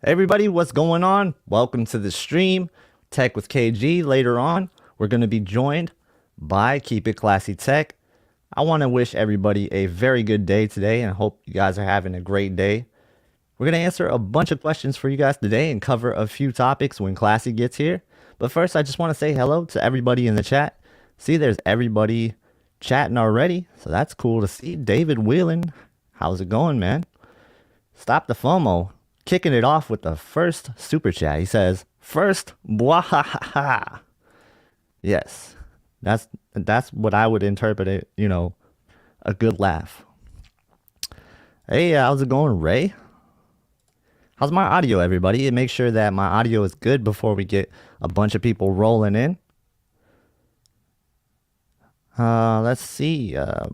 Hey everybody, what's going on? Welcome to the stream, Tech with KG. Later on, we're going to be joined by Keep It Classy Tech. I want to wish everybody a very good day today and hope you guys are having a great day. We're going to answer a bunch of questions for you guys today and cover a few topics when Classy gets here. But first, I just want to say hello to everybody in the chat. See, there's everybody chatting already, so that's cool to see. David Whelan, how's it going, man? Stop the FOMO. Kicking it off with the first super chat. He says, first, bwahaha. Yes, that's what I would interpret it, a good laugh. Hey, how's it going, Ray? How's my audio, everybody? Make sure that my audio is good before we get a bunch of people rolling in. Let's see. I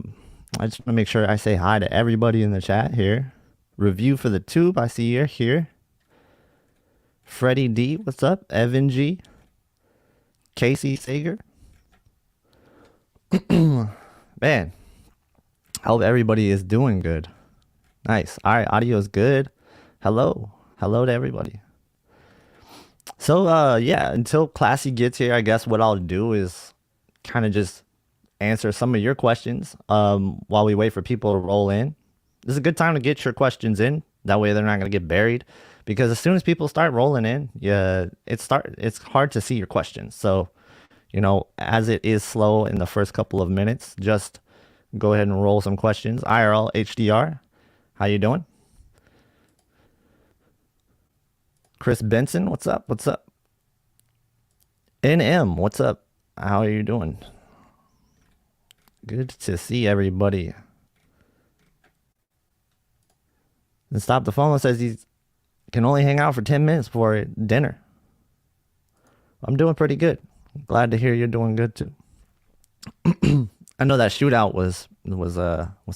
just want to make sure I say hi to everybody in the chat here. Review for the tube, I see you're here. Freddie D, what's up? Evan G. Casey Sager. Man, I hope everybody is doing good. Nice. All right, audio is good. Hello to everybody. So yeah, until Classy gets here, I guess what I'll do is kind of just answer some of your questions while we wait for people to roll in. This is a good time to get your questions in. That way they're not going to get buried. Because as soon as people start rolling in, it's hard to see your questions. So, as it is slow in the first couple of minutes, just go ahead and roll some questions. IRL HDR, how you doing? Chris Benson, what's up? What's up? NM, what's up? How are you doing? Good to see everybody. And Stop the Phone says he can only hang out for 10 minutes before dinner. I'm doing pretty good. Glad to hear you're doing good too. I know that shootout was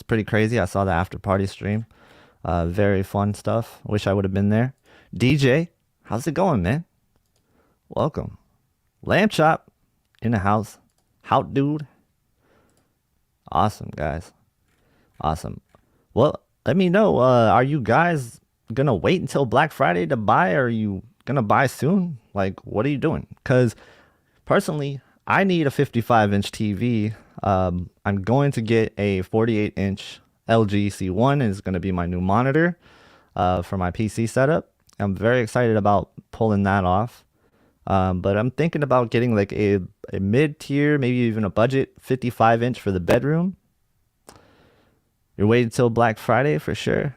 pretty crazy. I saw the after party stream. Very fun stuff. Wish I would have been there. DJ, how's it going, man? Welcome. Lamb Chop in the house. How dude. Awesome, guys. Awesome. Well, let me know, are you guys gonna wait until Black Friday to buy, or are you gonna buy soon? Like, what are you doing? Because personally, I need a 55-inch TV. I'm going to get a 48-inch LG C1, and it's gonna be my new monitor for my PC setup. I'm very excited about pulling that off. But I'm thinking about getting like a mid-tier, maybe even a budget 55-inch for the bedroom. You're waiting till Black Friday for sure.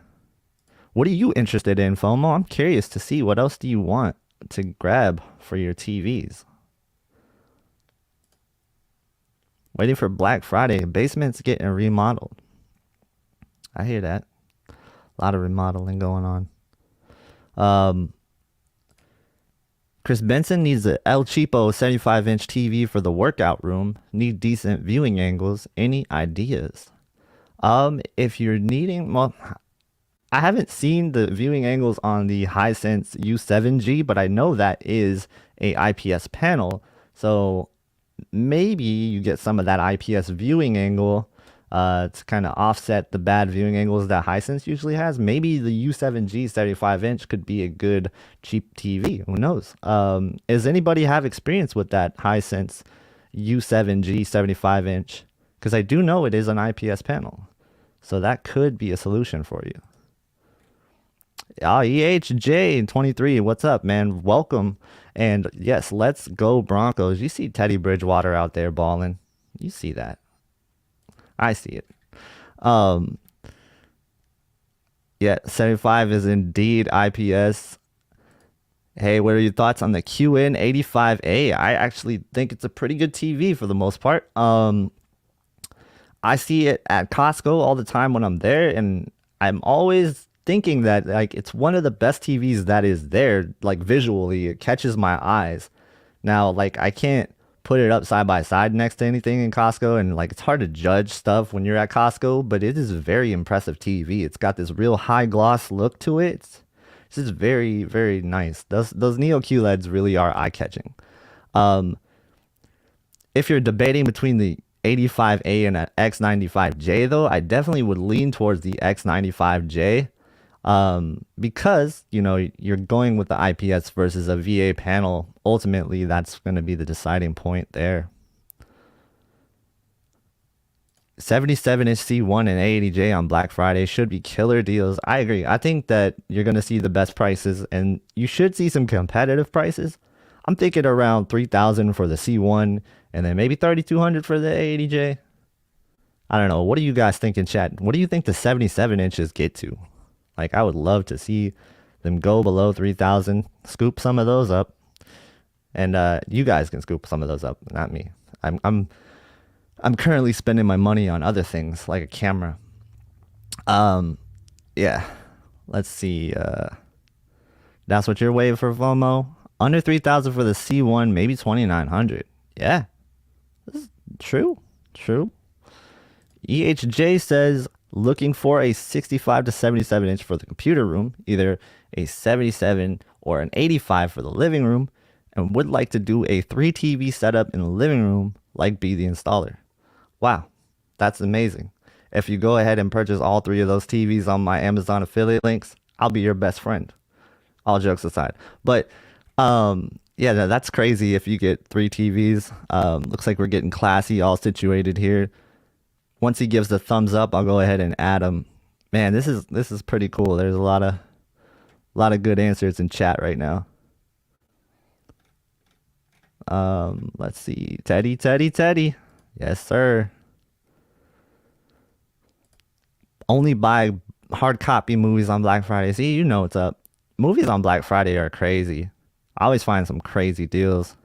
What are you interested in, FOMO? I'm curious to see what else do you want to grab for your TVs. Waiting for Black Friday. Basement's getting remodeled. I hear that. A lot of remodeling going on. Chris Benson needs a El Cheapo 75-inch TV for the workout room. Need decent viewing angles. Any ideas? If you're needing, well, I haven't seen the viewing angles on the Hisense U7G, but I know that is a IPS panel. So maybe you get some of that IPS viewing angle to kind of offset the bad viewing angles that Hisense usually has. Maybe the U7G 75-inch could be a good cheap TV. Who knows? Does anybody have experience with that Hisense U7G 75-inch? Because I do know it is an IPS panel. So that could be a solution for you. EHJ23, what's up, man? Welcome. And yes, let's go Broncos. You see Teddy Bridgewater out there balling. You see that. I see it. Yeah, 75 is indeed IPS. Hey, what are your thoughts on the QN85A? I actually think it's a pretty good TV for the most part. I see it at Costco all the time when I'm there, and I'm always thinking that like it's one of the best TVs that is there. Like visually, it catches my eyes. Now, like I can't put it up side by side next to anything in Costco, and like it's hard to judge stuff when you're at Costco, but it is a very impressive TV. It's got this real high gloss look to it. It's just very, very nice. Those Neo QLEDs really are eye catching. If you're debating between the 85A and an X95J though, I definitely would lean towards the X95J. Because you're going with the IPS versus a VA panel. Ultimately, that's going to be the deciding point there. 77-inch C1 and A80J on Black Friday should be killer deals. I agree. I think that you're going to see the best prices, and you should see some competitive prices. I'm thinking around 3,000 for the C1 and then maybe 3,200 for the A80J. I don't know. What do you guys think in chat? What do you think the 77 inches get to? Like, I would love to see them go below 3,000, scoop some of those up. And you guys can scoop some of those up, not me. I'm currently spending my money on other things like a camera. Yeah. Let's see. That's what you're waiting for, FOMO. Under 3,000 for the C1, maybe 2,900. Yeah. This is true. True. EHJ says looking for a 65 to 77 inch for the computer room, either a 77 or an 85 for the living room, and would like to do a 3 TV setup in the living room like be the installer. Wow, that's amazing. If you go ahead and purchase all 3 of those TVs on my Amazon affiliate links, I'll be your best friend. All jokes aside. But yeah, that's crazy if you get 3 TVs. Looks like we're getting classy, all situated here. Once he gives the thumbs up, I'll go ahead and add him. Man, this is pretty cool. There's a lot of good answers in chat right now. Let's see. Teddy. Yes, sir. Only buy hard copy movies on Black Friday. See, you know what's up. Movies on Black Friday are crazy. I always find some crazy deals.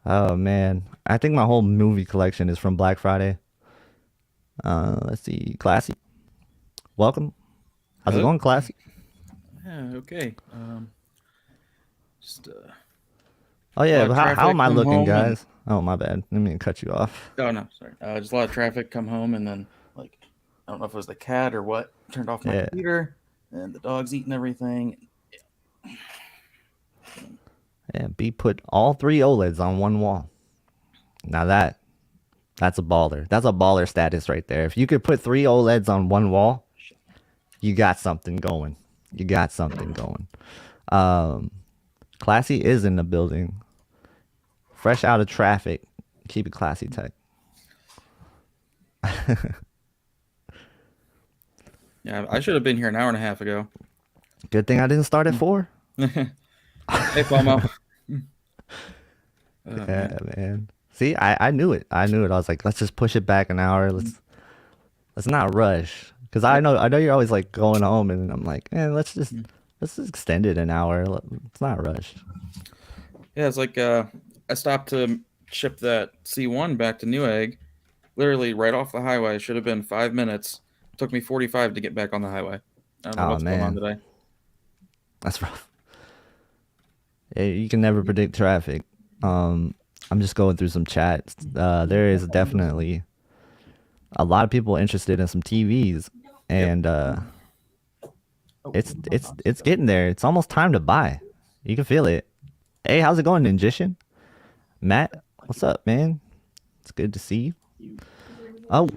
Oh, man. I think my whole movie collection is from Black Friday. Let's see. Classy. Welcome. How's it going, Classy? Yeah, okay. Oh, yeah. How am I looking, guys? Oh, my bad. Let me cut you off. Oh, no, sorry. Just a lot of traffic, come home, and then, like, I don't know if it was the cat or what, turned off my computer, and the dog's eating everything. Yeah, B put all 3 OLEDs on one wall. Now that's a baller. That's a baller status right there. If you could put 3 OLEDs on one wall, you got something going. You got something going. Classy is in the building. Fresh out of traffic. Keep it classy, tech. Yeah, I should have been here an hour and a half ago. Good thing I didn't start at 4. Hey, FOMO. Yeah, man. See, I knew it. I was like, let's just push it back an hour. Let's not rush. Because I know you're always like going home, and I'm like, let's just extend it an hour. Let's not rush. Yeah, it's like I stopped to ship that C1 back to Newegg, literally right off the highway. Should have been 5 minutes. Took me 45 to get back on the highway. I don't know what's going on today. That's rough. Yeah, you can never predict traffic. I'm just going through some chats. There is definitely a lot of people interested in some TVs, and it's getting there. It's almost time to buy. You can feel it. Hey, how's it going, Ninjician? Matt, what's up, man? It's good to see you. Oh,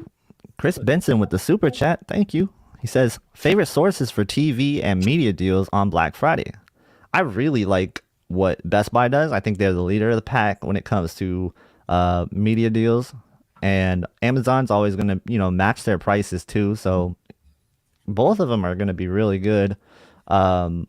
Chris Benson with the super chat. Thank you. He says, favorite sources for TV and media deals on Black Friday. I really like what Best Buy does. I think they're the leader of the pack when it comes to media deals. And Amazon's always going to, match their prices too. So both of them are going to be really good. So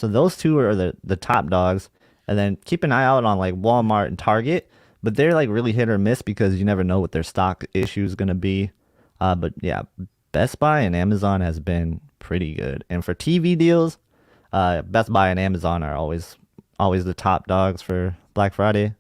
those two are the top dogs. And then keep an eye out on like Walmart and Target. But they're like really hit or miss because you never know what their stock issue is going to be. But yeah, Best Buy and Amazon has been pretty good. And for TV deals, Best Buy and Amazon are always the top dogs for Black Friday.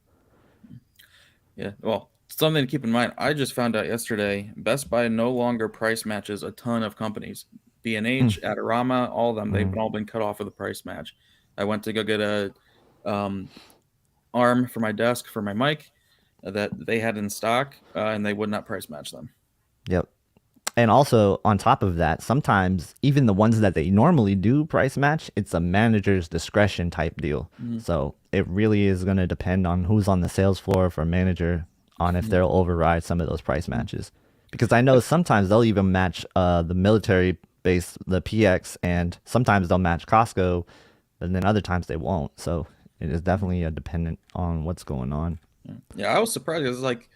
Yeah, well, something to keep in mind. I just found out yesterday, Best Buy no longer price matches a ton of companies. B&H, Adorama, all of them, they've all been cut off of the price match. I went to go get a arm for my desk for my mic that they had in stock, and they would not price match them. Yep. And also, on top of that, sometimes even the ones that they normally do price match, it's a manager's discretion type deal. So it really is going to depend on who's on the sales floor for a manager on if they'll override some of those price matches. Because I know sometimes they'll even match the military base the PX, and sometimes they'll match Costco, but then other times they won't. So it is definitely dependent on what's going on. Yeah, I was surprised. It's like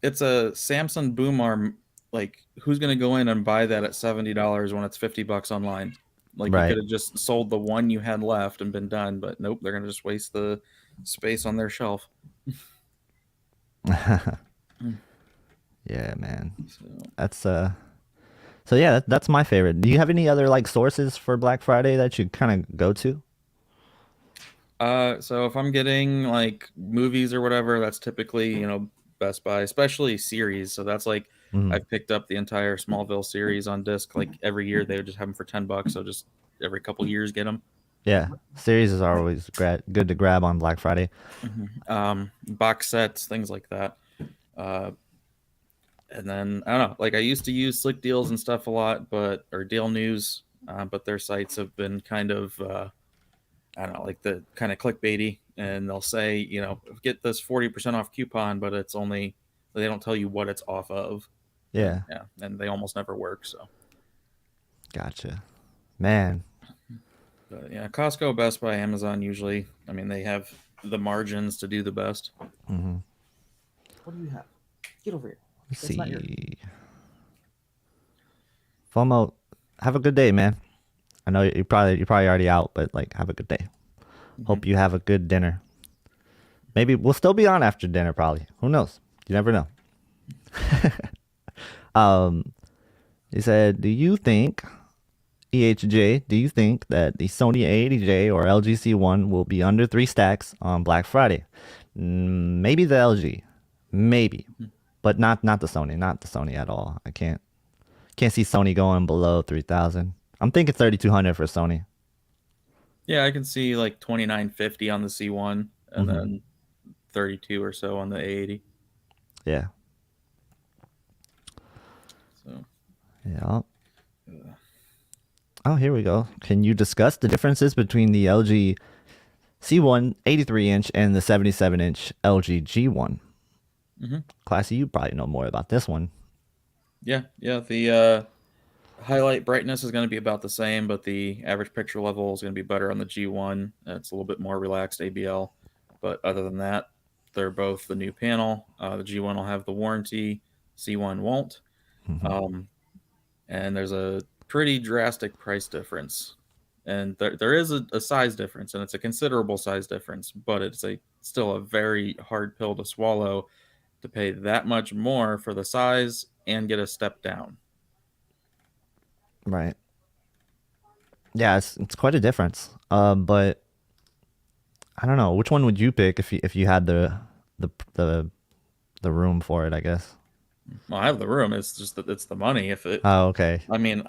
it's a Samsung boom arm. Like, who's gonna go in and buy that at $70 when it's $50 online? Like, you could Right. have just sold the one you had left and been done, but nope, they're gonna just waste the space on their shelf. Mm. Yeah, man. So, That's So yeah, that's my favorite. Do you have any other like sources for Black Friday that you kind of go to? so if I'm getting like movies or whatever, that's typically, Best Buy, especially series. So that's like Hmm. I've picked up the entire Smallville series on disc. Like every year they would just have them for $10. So just every couple years get them. Yeah, series are always good to grab on Black Friday. Box sets, things like that. Uh, and then I don't know, like I used to use Slick Deals and stuff a lot, or Deal News, but their sites have been kind of I don't know, like the kind of clickbaity, and they'll say, get this 40% off coupon, but it's only they don't tell you what it's off of, and Yeah, yeah, and they almost never work. So, gotcha, man. but yeah, Costco, Best Buy, Amazon usually. I mean, they have the margins to do the best. Hmm. What do you have? Get over here. Let's That's not your. see. FOMO, have a good day, man. I know you're probably already out, but like have a good day. Hmm. Hope you have a good dinner. Maybe we'll still be on after dinner, probably. Who knows? You never know. Um, he said, do you think that the Sony A80J or LG C1 will be under 3 stacks on Black Friday? Maybe the LG, maybe, but not the Sony, not the Sony at all. I can't see Sony going below 3,000. I'm thinking 3,200 for Sony. Yeah, I can see like 2950 on the C1, and Hmm. then 32 or so on the A80. Yeah, So, yeah. uh, Oh, here we go. Can you discuss the differences between the LG C1 83-inch and the 77-inch LG G1? mhm. Classy, you probably know more about this one. Yeah. The highlight brightness is going to be about the same, but the average picture level is going to be better on the G1. It's a little bit more relaxed ABL, but other than that, they're both the new panel. The G1 will have the warranty, C1 won't. Hmm. Um, and there's a pretty drastic price difference. And there is a size difference, and it's a considerable size difference, but it's still a very hard pill to swallow to pay that much more for the size and get a step down. Right. Yeah, it's quite a difference. But I don't know which one would you pick if you had the the the room for it, I guess. Well, I have the room. It's just that it's the money. If it, Oh, okay. I mean,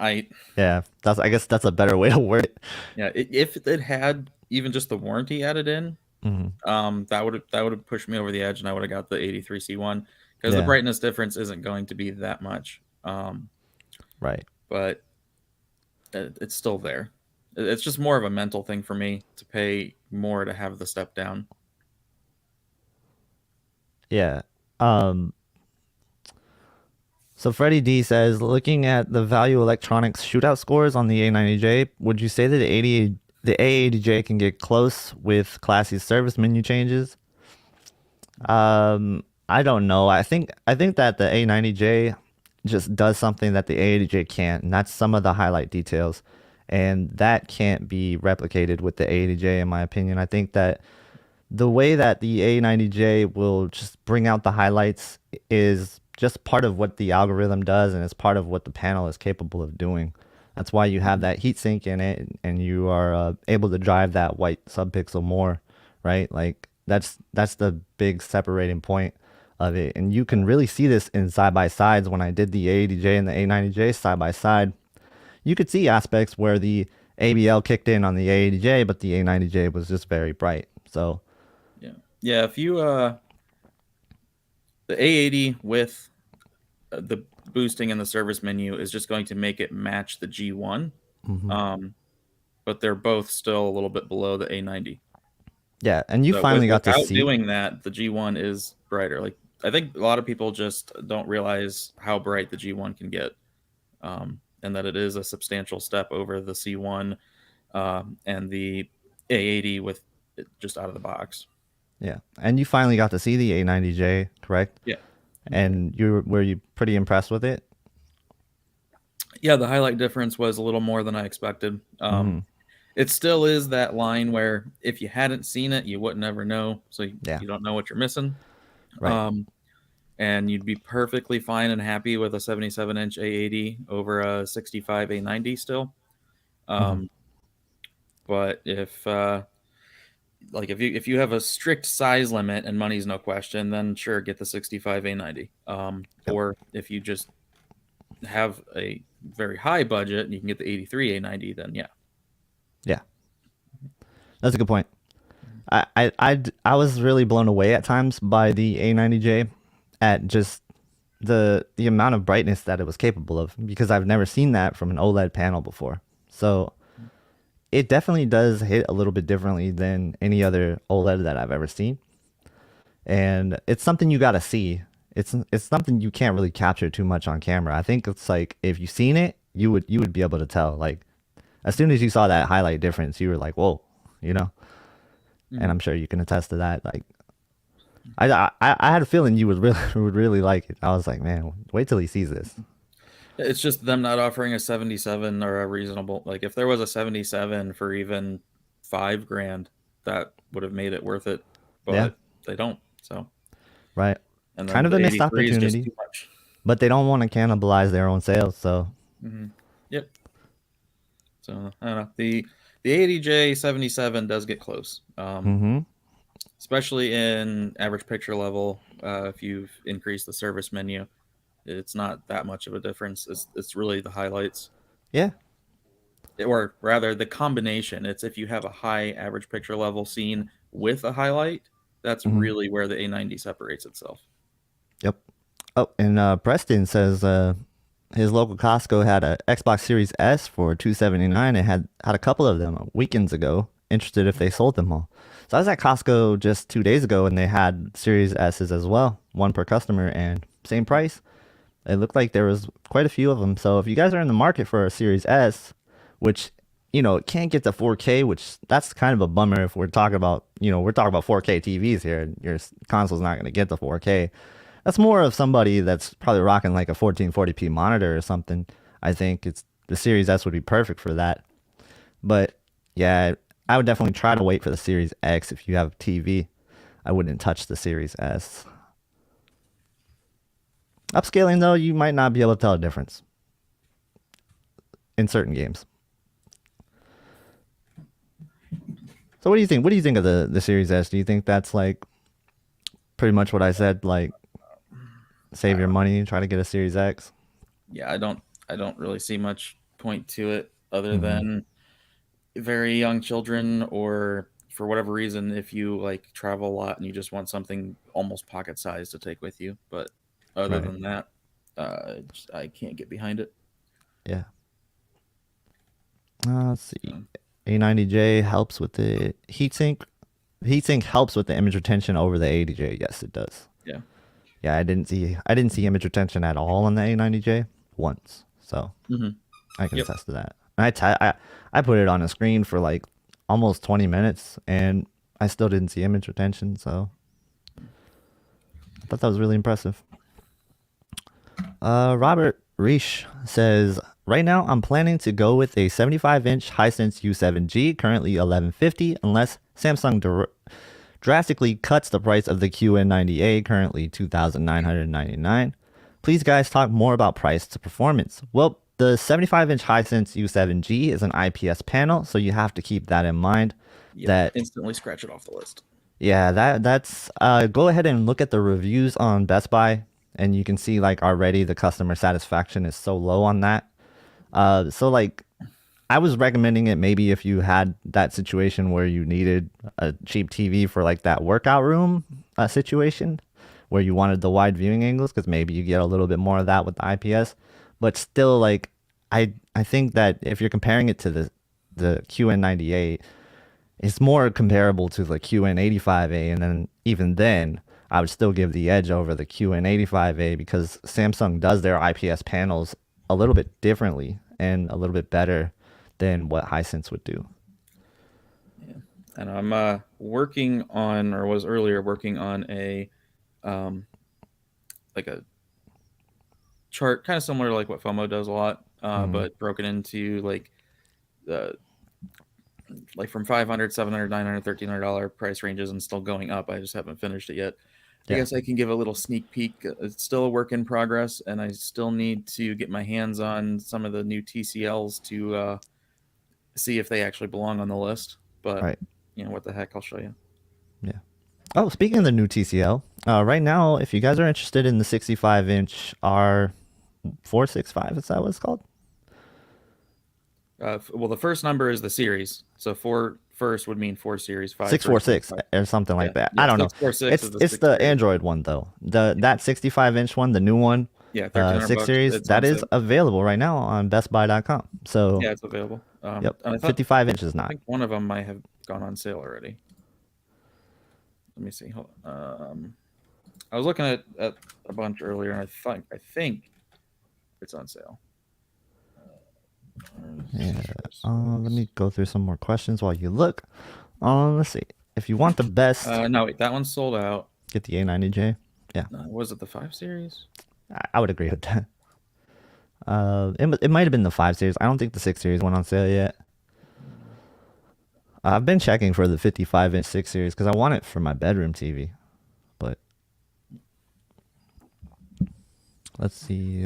Yeah, I guess that's a better way to word it. yeah, if it had even just the warranty added in, Hmm. that would have pushed me over the edge, and I would have got the 83 C1 because the Yeah, brightness difference isn't going to be that much. right. But it's still there. It's just more of a mental thing for me to pay more to have the step down. Yeah. Um, so Freddie D says, looking at the Value Electronics shootout scores on the A90J, would you say that the A80J can get close with Classy's service menu changes? I don't know. I think that the A90J just does something that the A80J can't, and that's some of the highlight details. And that can't be replicated with the A80J, in my opinion. I think that the way that the A90J will just bring out the highlights is just part of what the algorithm does, and it's part of what the panel is capable of doing. That's why you have Mhm. that heat sink in it, and you are able to drive that white subpixel more, right? Like that's the big separating point of it, and you can really see this in side by sides. When I did the A80J and the A90J side by side, you could see aspects where the ABL kicked in on the A80J, but the A90J was just very bright. So Yeah, yeah. If you the A80 with the boosting in the service menu is just going to make it match the G1, mhm. um, but they're both still a little bit below the A90. Yeah, and you So with, finally got to without see. doing that, the G1 is brighter. Like I think a lot of people just don't realize how bright the G1 can get. and that it is a substantial step over the C1 and the A80 with it just out of the box. Yeah, and you finally got to see the A90J, correct? Yeah. And were you pretty impressed with it? Yeah, the highlight difference was a little more than I expected. It still is that line where if you hadn't seen it, you wouldn't ever know. So you don't know what you're missing. Right. And you'd be perfectly fine and happy with a 77-inch A80 over a 65 A90 still. But if you have a strict size limit and money's no question, then sure, get the 65 A90. Or if you just have a very high budget and you can get the 83 A90, then yeah. That's a good point. I was really blown away at times by the A90J at just the amount of brightness that it was capable of, because I've never seen that from an OLED panel before. So it definitely does hit a little bit differently than any other OLED that I've ever seen. And it's something you got to see. It's something you can't really capture too much on camera. I think it's like if you've seen it, you would be able to tell. Like as soon as you saw that highlight difference, you were like, whoa, you know? And I'm sure you can attest to that. Like I had a feeling you would really like it. I was like, man, wait till he sees this. It's just them not offering a 77 or a reasonable, like if there was a 77 for even $5,000, that would have made it worth it. But they don't. So right. And kind of a missed 83 is just opportunity. too much. But they don't want to cannibalize their own sales, so Yep. So I don't know. The 80J 77 does get close. Especially in average picture level. If you've increased the service menu, it's not that much of a difference. It's really the highlights. Yeah. Or rather the combination. It's if you have a high average picture level scene with a highlight, that's really where the A90 separates itself. Yep. Oh, and Preston says his local Costco had a Xbox Series S for $279. It had a couple of them weekends ago. Interested if they sold them all. So I was at Costco just 2 days ago, and they had Series S's as well, one per customer, and same price. It looked like there was quite a few of them. So if you guys are in the market for a Series S, which it can't get to 4K, which that's kind of a bummer if we're talking about 4K TVs here, and your console's not going to get to 4K. That's more of somebody that's probably rocking like a 1440p monitor or something. I think the Series S would be perfect for that. But yeah, I would definitely try to wait for the Series X if you have a TV. I wouldn't touch the Series S. Upscaling though, you might not be able to tell a difference in certain games. So what do you think? What do you think of the Series S? Do you think that's like pretty much what I said, like save your money and try to get a Series X? Yeah, I don't really see much point to it other than very young children, or for whatever reason, if you like travel a lot and you just want something almost pocket sized to take with you. But other than that, I can't get behind it. Yeah. Let's see. A90J helps with the heatsink. Heatsink helps with the image retention over the A80J. Yes, it does. Yeah. Yeah, I didn't see image retention at all on the A90J once, so I can attest to that. And I put it on a screen for like almost 20 minutes, and I still didn't see image retention. So I thought that was really impressive. Robert Reish says, right now I'm planning to go with a 75-inch Hisense U7G, currently $1,150, unless Samsung drastically cuts the price of the QN90A, currently $2,999. Please guys talk more about price to performance. Well, the 75-inch Hisense U7G is an IPS panel, so you have to keep that in mind. Yep, that instantly scratch it off the list. Yeah, that's go ahead and look at the reviews on Best Buy, and you can see like already the customer satisfaction is so low on that. So like I was recommending it maybe if you had that situation where you needed a cheap TV for like that workout room situation where you wanted the wide viewing angles, because maybe you get a little bit more of that with the IPS. But still, like I think that if you're comparing it to the QN98, it's more comparable to the QN85A, and then even then I would still give the edge over the QN85A because Samsung does their IPS panels a little bit differently, and a little bit better than what Hisense would do. Yeah, and I'm working on, or was earlier working on a like a chart, kind of similar to like what FOMO does a lot, but broken into the like from 500, 700, 900, $1,300 price ranges and still going up. I just haven't finished it yet. I guess I can give a little sneak peek. It's still a work in progress, and I still need to get my hands on some of the new TCLs to see if they actually belong on the list. But what the heck, I'll show you. Yeah. Oh, speaking of the new TCL, right now, if you guys are interested in the 65-inch R465, is that what it's called? Well, the first number is the series, so 4 first would mean 4 series, 5 646 or something like that. I don't know. 646 it's the Android one though. That 65-inch one, the new one. Yeah, 1,300 6 bucks. series that is available right now on BestBuy.com. So yeah, it's available. Yep. 55-inch is not. I think one of them might have gone on sale already. Let me see. Hold on. I was looking at a bunch earlier, and I think it's on sale. Yeah. Let me go through some more questions while you look. Let's see. If you want the best, no, wait, that one's sold out. Get the A90J. Yeah. Was it the 5 series? I would agree with that. It might have been the 5 series. I don't think the 6 series went on sale yet. I've been checking for the 55-inch 6 series because I want it for my bedroom TV. But let's see.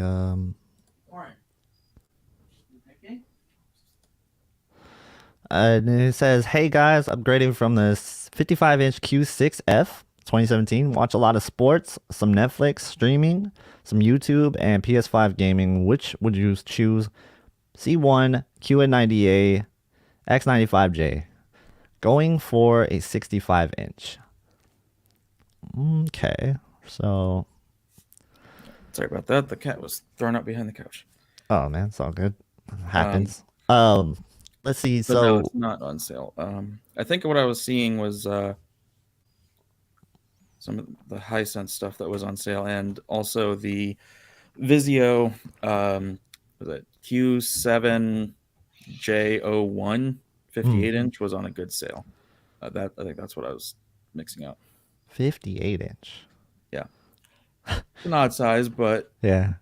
And it says, "Hey guys, upgrading from the 55-inch Q6F 2017. Watch a lot of sports, some Netflix streaming, some YouTube, and PS5 gaming. Which would you choose? C1, QN90A, X95J. Going for a 65-inch. Okay, so sorry about that. The cat was thrown up behind the couch. Oh man, it's all good. Happens. Let's see. So no, it's not on sale. I think what I was seeing was some of the Hisense stuff that was on sale, and also the Vizio was it Q7J01 58-inch was on a good sale. I think that's what I was mixing up. 58-inch. Yeah, it's an odd size, but yeah,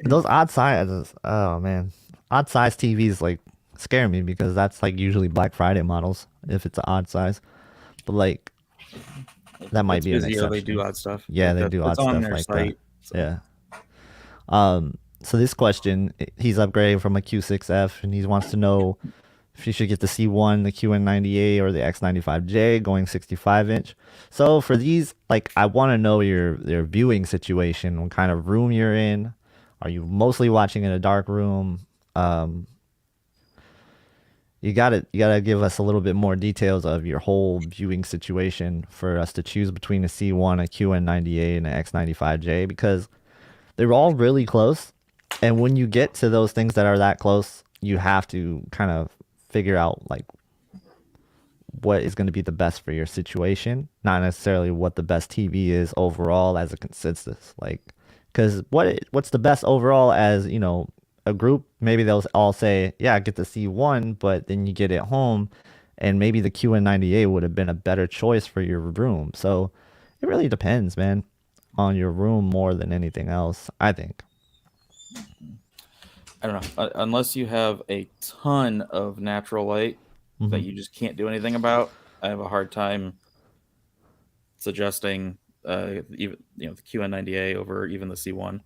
those odd sizes. Oh man, odd size TVs like scare me because that's like usually Black Friday models if it's an odd size. But like that might be an exception. They do odd stuff. Yeah, they do odd stuff like that. So. Yeah. So this question, he's upgrading from a Q6F and he wants to know if you should get the C1, the QN90A, or the X95J going 65-inch. So for these, like, I want to know your viewing situation, what kind of room you're in. Are you mostly watching in a dark room? You gotta give us a little bit more details of your whole viewing situation for us to choose between a C1, a QN90A, and an X95J because they're all really close. And when you get to those things that are that close, you have to kind of figure out like what is going to be the best for your situation, not necessarily what the best TV is overall as a consensus. Like, because what's the best overall as, you know, a group, maybe they'll all say, yeah, get the C1, but then you get it home and maybe the QN90A would have been a better choice for your room. So it really depends, man, on your room more than anything else, I think. I don't know. Unless you have a ton of natural light that you just can't do anything about, I have a hard time suggesting even the QN90A over even the C1.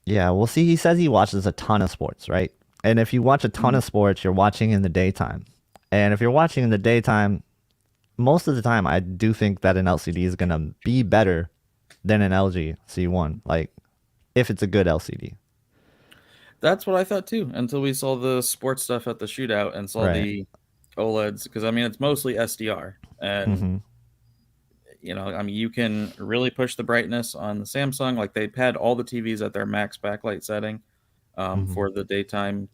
Yeah, well, see, he says he watches a ton of sports, right? And if you watch a ton of sports, you're watching in the daytime. And if you're watching in the daytime, most of the time, I do think that an LCD is going to be better than an LG C1, like if it's a good LCD. That's what I thought too, until we saw the sports stuff at the shootout and saw the OLEDs, because I mean, it's mostly SDR. And you can really push the brightness on the Samsung. Like they had all the TVs at their max backlight setting for the daytime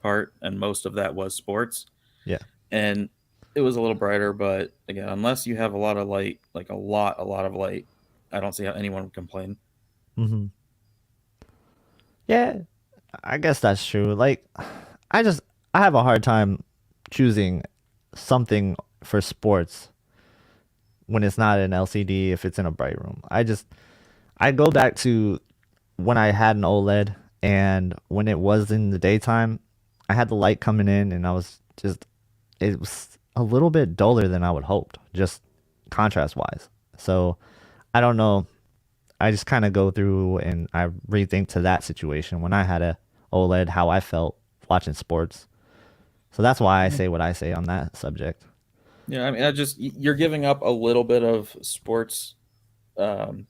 part, and most of that was sports. Yeah, and it was a little brighter, but again, unless you have a lot of light, like a lot of light, I don't see how anyone would complain. Yeah, I guess that's true. Like, I just I have a hard time choosing something for sports when it's not an LCD if it's in a bright room. I go back to when I had an OLED and when it was in the daytime, I had the light coming in and it was a little bit duller than I would hoped, just contrast wise. So I don't know. I just kind of go through and I rethink to that situation when I had a OLED, how I felt watching sports. So that's why I say what I say on that subject. Yeah, I mean, you're giving up a little bit of sports um,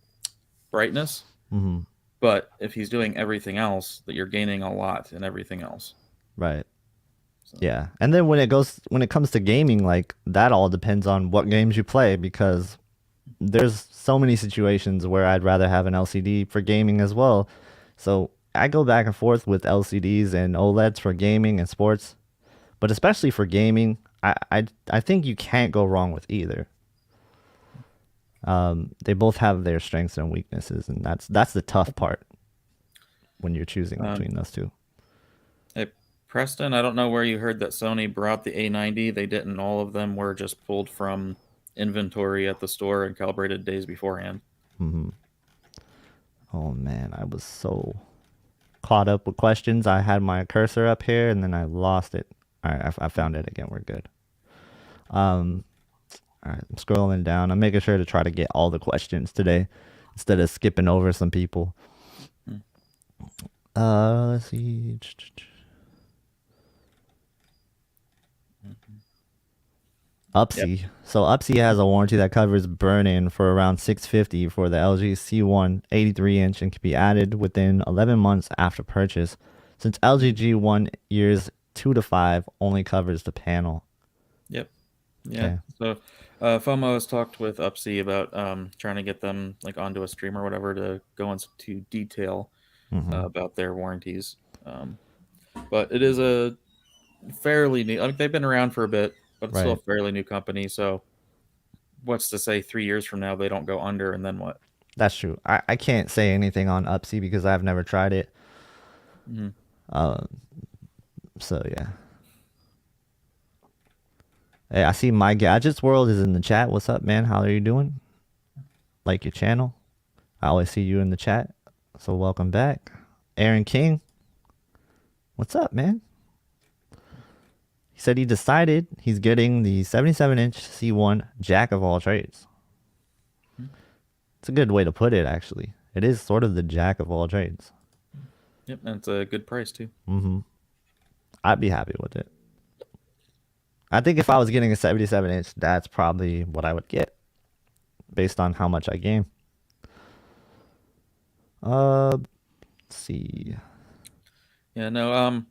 brightness, Hmm. but if he's doing everything else, that you're gaining a lot in everything else. Right. So, Yeah. And then when it comes to gaming, like that all depends on what games you play because there's so many situations where I'd rather have an LCD for gaming as well. So I go back and forth with LCDs and OLEDs for gaming and sports, but especially for gaming, I think you can't go wrong with either. They both have their strengths and weaknesses, and that's the tough part when you're choosing um, between those two. hey, Preston, I don't know where you heard that Sony brought the A90. They didn't. All of them were just pulled from inventory at the store and calibrated days beforehand. Hmm. Oh man, I was so caught up with questions. I had my cursor up here and then I lost it. All right, I found it again. We're good. Um, all right, I'm scrolling down. I'm making sure to try to get all the questions today instead of skipping over some people. Hmm. Let's see. Upsy. So Upsy has a warranty that covers burn-in for around 650 for the LG C1 83-inch and can be added within 11 months after purchase. Since LG G1 years 2 to 5 only covers the panel. Yep. Yeah. Okay. So FOMO has talked with Upsy about trying to get them like onto a stream or whatever to go into detail Mm-hmm. about their warranties. Um, but it is a fairly new. I mean, they've been around for a bit, but it's still a Right. fairly new company. So what's to say 3 years from now they don't go under, and then what? That's true. I can't say anything on Upsy because I've never tried it. Mm-hmm. Uh, so yeah. Hey, I see My Gadgets World is in the chat. What's up, man? How are you doing? Like your channel. I always see you in the chat. So welcome back. Aaron King. What's up, man? He said he decided he's getting the 77-inch C1 Jack of all trades. It's a good way to put it, actually. It is sort of the Jack of all trades. Yep, and it's a good price too. Mm-hmm. I'd be happy with it. I think if I was getting a 77-inch, that's probably what I would get based on how much I game. Let's see. Yeah, no.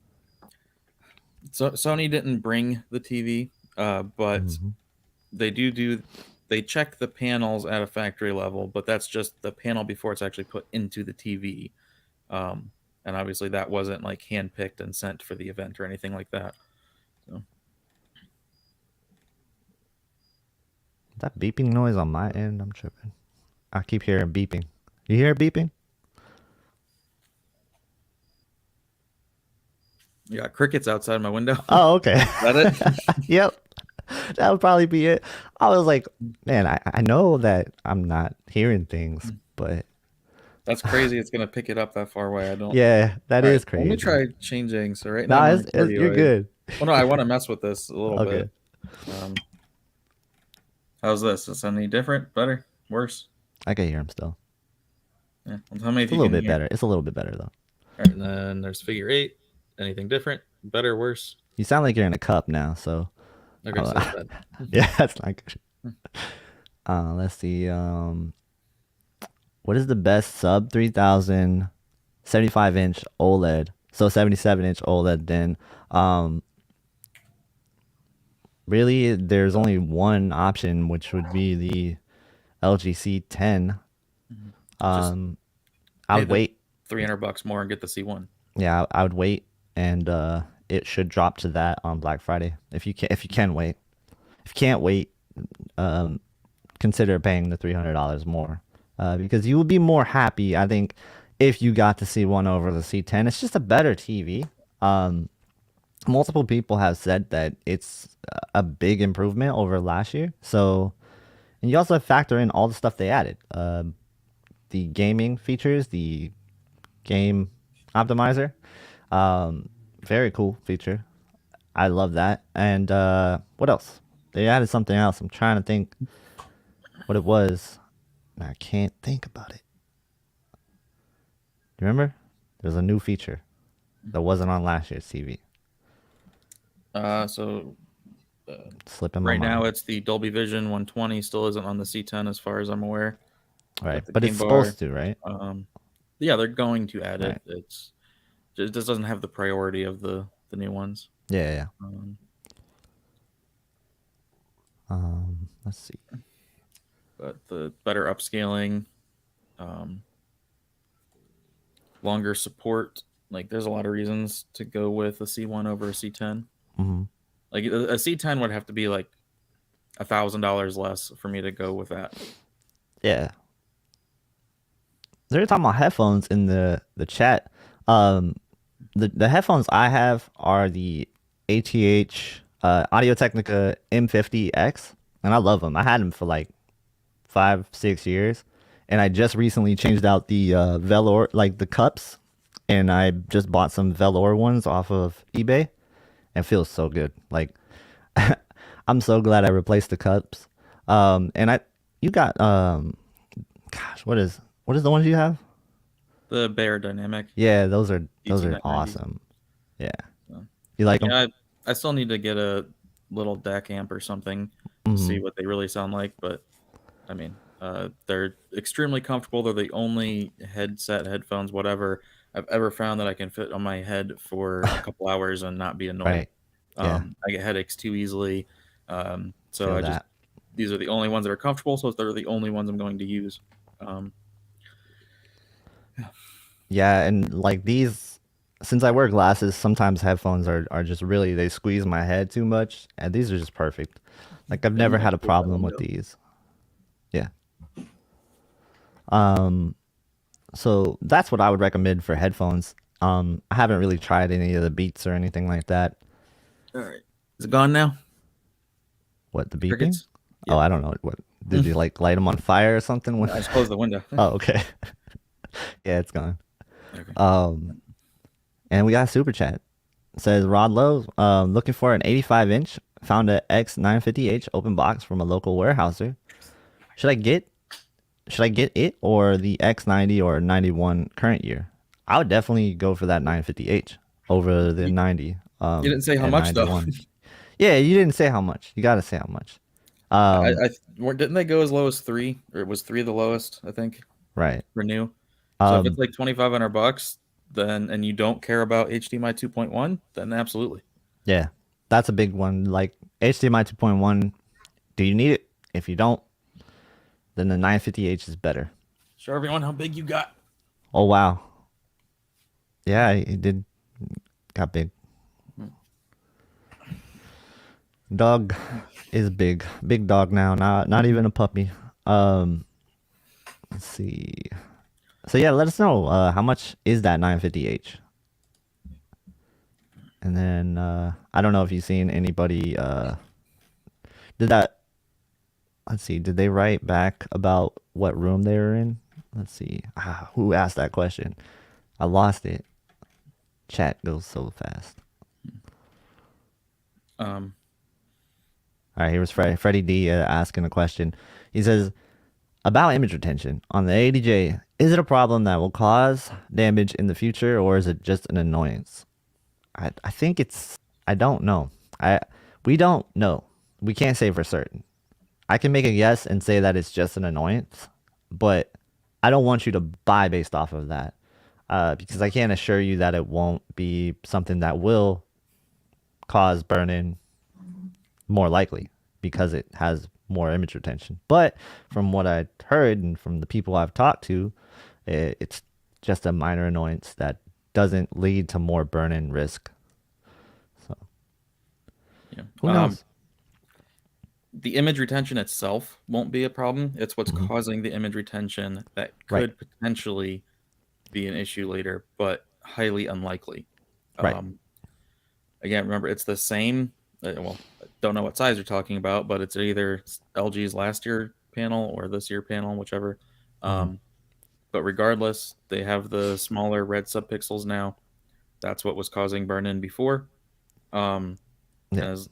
So Sony didn't bring the TV, but Mhm. they check the panels at a factory level, but that's just the panel before it's actually put into the TV. And obviously that wasn't like handpicked and sent for the event or anything like that. So That beeping noise on my end, I'm tripping. I keep hearing beeping. You hear it beeping? you got crickets outside my window. Oh, okay. Is that it? Yep. That would probably be it. I was like, man, I know that I'm not hearing things, but That's crazy. It's gonna pick it up that far away. I don't. yeah, that All is right, crazy. let me try changing. So right now Nah, I'm on 40 you're away. good. Well, no, I want to mess with this a little Okay. bit. How's this? Is it any different? Better? Worse? I can hear him still. Yeah. Well, tell me if It's a you little can bit hear. better. It's a little bit better, though. All right, and then there's figure 8. Anything different? Better? Worse? You sound like you're in a cup now, so Okay, so that's bad. yeah, that's not good. Let's see. What is the best sub 3000 75-inch OLED? So 77-inch OLED. Then, really, there's only one option, which would be the LG C10. Just I pay would the wait. $300 more and get the C1. Yeah, I would wait, and it should drop to that on Black Friday if you can wait. If you can't wait, consider paying the $300 more because you will be more happy. I think if you got to see one over the C10, it's just a better TV. Multiple people have said that it's a big improvement over last year. So, and you also factor in all the stuff they added. The gaming features, the game optimizer. Very cool feature. I love that. And what else? They added something else. I'm trying to think what it was. I can't think about it. You remember? There's a new feature that wasn't on last year's TV. So Slipping my right now mind. it's the Dolby Vision 120, still isn't on the C10 as far as I'm aware. Right, The but game it's bar, supposed to, right? yeah, they're going to add Right. it. It just doesn't have the priority of the new ones. Yeah. Um, Let's see. but the better upscaling, longer support. Like, there's a lot of reasons to go with a C1 over a C10. Mm-hmm. Like, a C10 would have to be like $1,000 less for me to go with that. Yeah. They're talking about headphones in the chat. The headphones I have are the ATH Audio Technica M50X, and I love them. I had them for like 5-6 years, and I just recently changed out the velour, like the cups, and I just bought some velour ones off of eBay, and it feels so good. Like I'm so glad I replaced the cups. And you got gosh, what is the ones you have? The Bear Dynamic. Yeah, those are DT990. awesome. Yeah, So, you like them? yeah, I still need to get a little DAC amp or something to see what they really sound like. But I mean, they're extremely comfortable. They're the only headphones, whatever I've ever found that I can fit on my head for a couple hours and not be annoyed. Right. Yeah. I get headaches too easily. So Feel I just that. these are the only ones that are comfortable. So they're the only ones I'm going to use. Yeah, and like these, since I wear glasses, sometimes headphones are just really, they squeeze my head too much, and these are just perfect. Like I've never had a problem with these. Yeah. So that's what I would recommend for headphones. I haven't really tried any of the Beats or anything like that. All right, is it gone now? What, the beeping? Crickets? Oh, I don't know. What did you like light them on fire or something? When... I just closed the window. Oh, okay. Yeah, it's gone. Okay. And we got a super chat. It says Rod Lowe, looking for an 85-inch. Found a X950H open box from a local warehouser. Should I get it or the X90 or 91 current year? I would definitely go for that 950H over the 90. You didn't say how much 91. Though. Yeah, you didn't say how much. You got to say how much. Didn't they go as low as 3? Or was 3 the lowest? I think. Right. For new. So if it's like $2,500, then and you don't care about HDMI 2.1, then absolutely. Yeah, that's a big one. Like HDMI 2.1, do you need it? If you don't, then the 950H is better. Show everyone how big you got. Oh wow. Yeah, it got big. Dog is big dog now. Not even a puppy. Let's see. So yeah, let us know how much is that 950H. And then I don't know if you've seen anybody let's see, did they write back about what room they were in? Let's see. Who asked that question? I lost it. Chat goes so fast. All right, here was Freddie D asking a question. He says, about image retention on the 80J, is it a problem that will cause damage in the future, or is it just an annoyance? I think I don't know. We don't know. We can't say for certain. I can make a guess and say that it's just an annoyance, but I don't want you to buy based off of that because I can't assure you that it won't be something that will cause burn-in more likely because it has more image retention. But from what I heard and from the people I've talked to, it's just a minor annoyance that doesn't lead to more burn-in risk. So, yeah. Who knows? The image retention itself won't be a problem. It's what's causing the image retention that could potentially be an issue later, but highly unlikely. Right. Again, remember, it's the same. Well, I don't know what size you're talking about, but it's either LG's last year panel or this year panel, whichever. But regardless, they have the smaller red subpixels now. That's what was causing burn-in before. As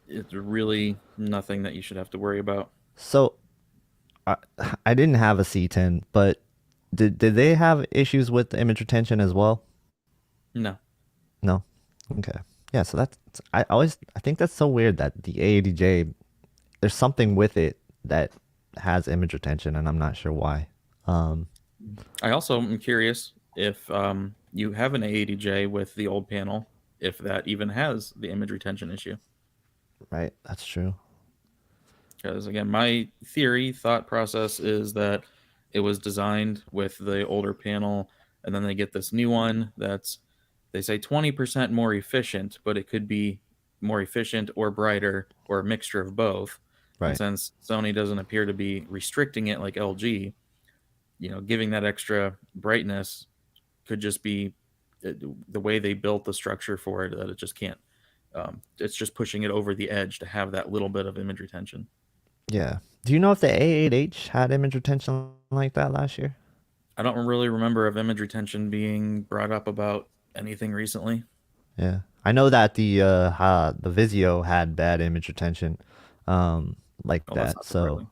it's really nothing that you should have to worry about. So I didn't have a C10, but did they have issues with the image retention as well? No. No. Okay. Yeah. So I think that's so weird that the A80J, there's something with it that has image retention, and I'm not sure why. I also am curious if you have an A80J with the old panel, if that even has the image retention issue. Right. That's true. Because again, my thought process is that it was designed with the older panel, and then they get this new one that's, they say 20% more efficient, but it could be more efficient or brighter or a mixture of both. Right. And since Sony doesn't appear to be restricting it like LG, giving that extra brightness could just be the way they built the structure for it, that it just can't. It's just pushing it over the edge to have that little bit of image retention. Yeah. Do you know if the A8H had image retention like that last year? I don't really remember of image retention being brought up about anything recently. Yeah. I know that the Vizio had bad image retention like that. So,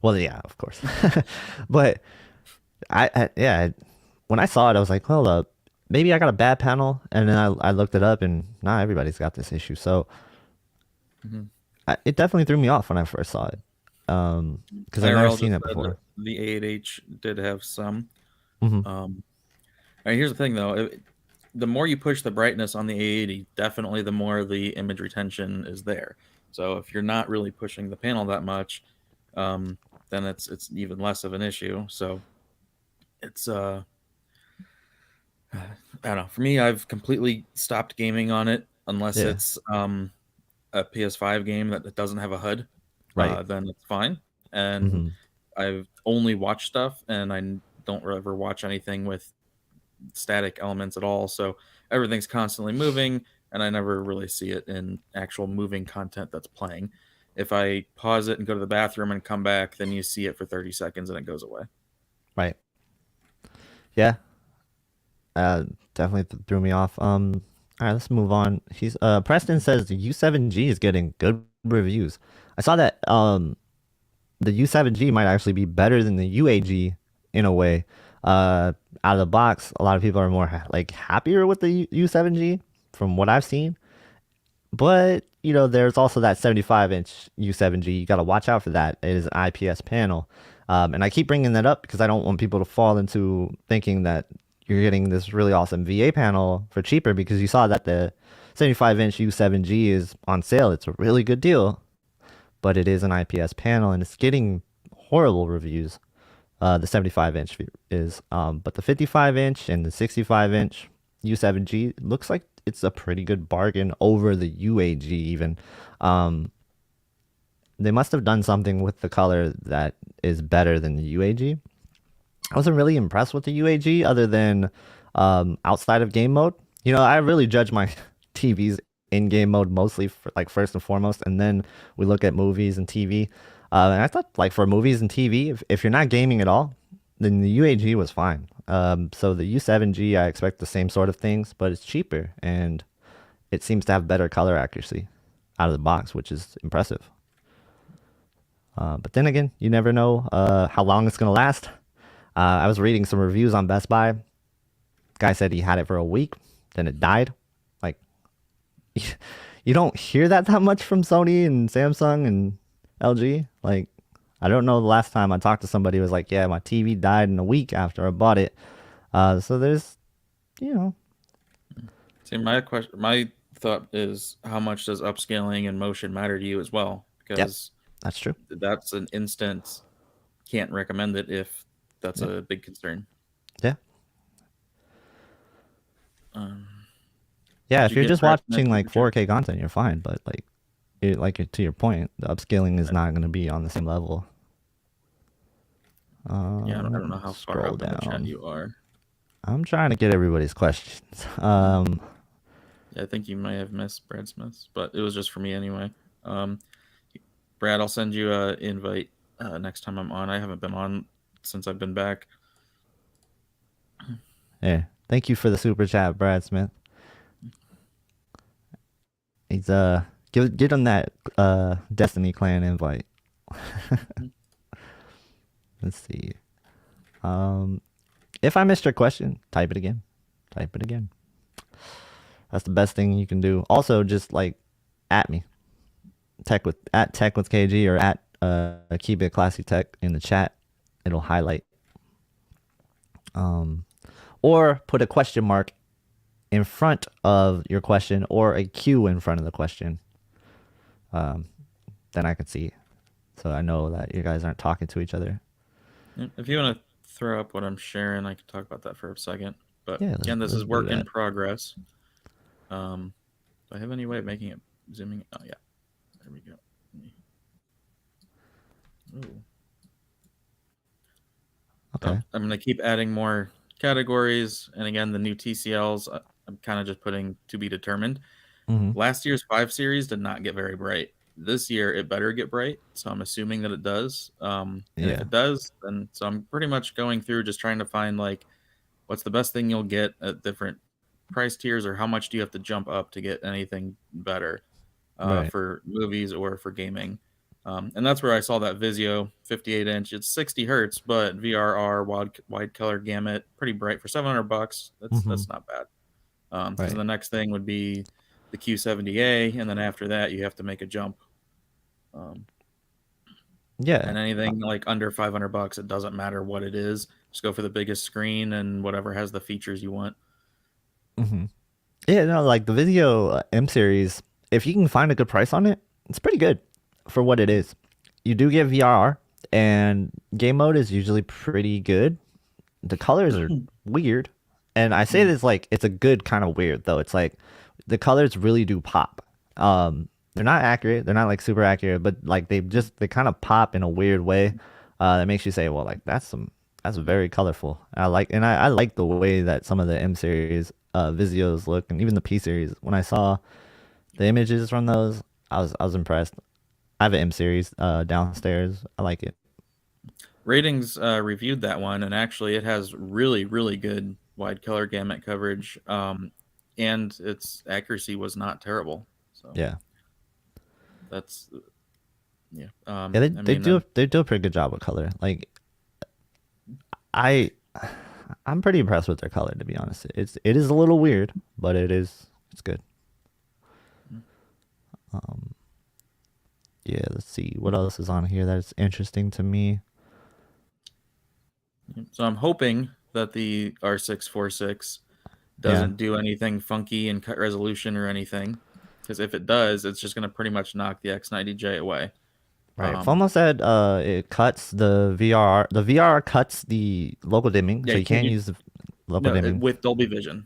well, yeah, of course. But when I saw it, I was like, well, maybe I got a bad panel, and then I looked it up, and everybody's got this issue. So it definitely threw me off when I first saw it, because I've never seen it before. The A8H did have some. All right, here's the thing, though. The more you push the brightness on the A80, definitely the more the image retention is there. So if you're not really pushing the panel that much, then it's even less of an issue. So it's I don't know. For me, I've completely stopped gaming on it unless it's a PS5 game that doesn't have a HUD. Right. Then it's fine. And I've only watched stuff, and I don't ever watch anything with static elements at all. So everything's constantly moving, and I never really see it in actual moving content that's playing. If I pause it and go to the bathroom and come back, then you see it for 30 seconds and it goes away. Right. Yeah. Definitely threw me off. All right, let's move on. Preston says the U7G is getting good reviews. I saw that the U7G might actually be better than the UAG in a way. Out of the box, a lot of people are more happier with the U7G from what I've seen. But there's also that 75-inch U7G. You got to watch out for that. It is an IPS panel, and I keep bringing that up because I don't want people to fall into thinking that you're getting this really awesome VA panel for cheaper, because you saw that the 75-inch U7G is on sale. It's a really good deal, but it is an IPS panel, and it's getting horrible reviews. The 75-inch is, but the 55-inch and the 65-inch U7G looks like it's a pretty good bargain over the UAG even. They must have done something with the color that is better than the UAG. I wasn't really impressed with the UAG other than outside of game mode. I really judge my TVs in game mode mostly for, first and foremost, and then we look at movies and TV. And I thought for movies and TV, if you're not gaming at all, then the UAG was fine. So the U7G, I expect the same sort of things, but it's cheaper and it seems to have better color accuracy out of the box, which is impressive. But then again, you never know how long it's going to last. I was reading some reviews on Best Buy. Guy said he had it for a week, then it died. You don't hear that much from Sony and Samsung and LG. I don't know the last time I talked to somebody who was like, yeah, my TV died in a week after I bought it. So there's, See, my thought is, how much does upscaling and motion matter to you as well? Because that's true. That's an instant. Can't recommend it if that's a big concern. Yeah. Yeah, if you're just watching 4K content, you're fine. But to your point, the upscaling is not going to be on the same level. I don't know how far up in the chat you are. I'm trying to get everybody's questions. Yeah, I think you may have missed Brad Smith's, but it was just for me anyway. Brad, I'll send you an invite next time I'm on. I haven't been on since I've been back. Yeah. Thank you for the super chat, Brad Smith. He's get him that Destiny Clan invite. Let's see. If I missed your question, type it again. Type it again. That's the best thing you can do. Also, just like at me, tech with KG or at Keep It Classy Tech in the chat. It'll highlight. Or put a question mark in front of your question or a Q in front of the question. Then I can see, so I know that you guys aren't talking to each other. If you want to throw up what I'm sharing, I can talk about that for a second. But Yeah, again, this let's is work do in that. progress. Do I have any way of making it zooming? Oh yeah, there we go. Ooh. Okay. So I'm going to keep adding more categories. And again, the new TCLs, I'm kind of just putting to be determined. Last year's 5 series did not get very bright. This year, it better get bright. So I'm assuming that it does. And if it does, then so I'm pretty much going through just trying to find like what's the best thing you'll get at different price tiers, or how much do you have to jump up to get anything better Right. for movies or for gaming. And that's where I saw that Vizio 58-inch. It's 60 hertz, but VRR wide color gamut, pretty bright for $700. That's not bad. Because the next thing would be the Q70A, and then after that you have to make a jump. Yeah. And anything like under $500, it doesn't matter what it is. Just go for the biggest screen and whatever has the features you want. Yeah, no, like the Vizio M series, if you can find a good price on it, it's pretty good for what it is. You do get VRR, and game mode is usually pretty good. The colors are weird, and I say this like it's a good kind of weird though. It's like the colors really do pop. They're not accurate. They're not like super accurate, but like they kind of pop in a weird way that makes you say, well, like that's very colorful. I like the way that some of the M series Vizios look, and even the P series. When I saw the images from those, I was impressed. I have an M series downstairs. I like it. Ratings reviewed that one, and actually it has really, really good wide color gamut coverage, and its accuracy was not terrible. So Yeah. that's yeah. Yeah, they do a pretty good job with color. Like I'm pretty impressed with their color, to be honest. It is a little weird, but it's good. Yeah, let's see what else is on here that's interesting to me. So I'm hoping that the R646 doesn't do anything funky in cut resolution or anything, because if it does, it's just going to pretty much knock the X90J away. Right. FOMO said it cuts the VRR. The VRR cuts the local dimming, so you can't use the local dimming with Dolby Vision.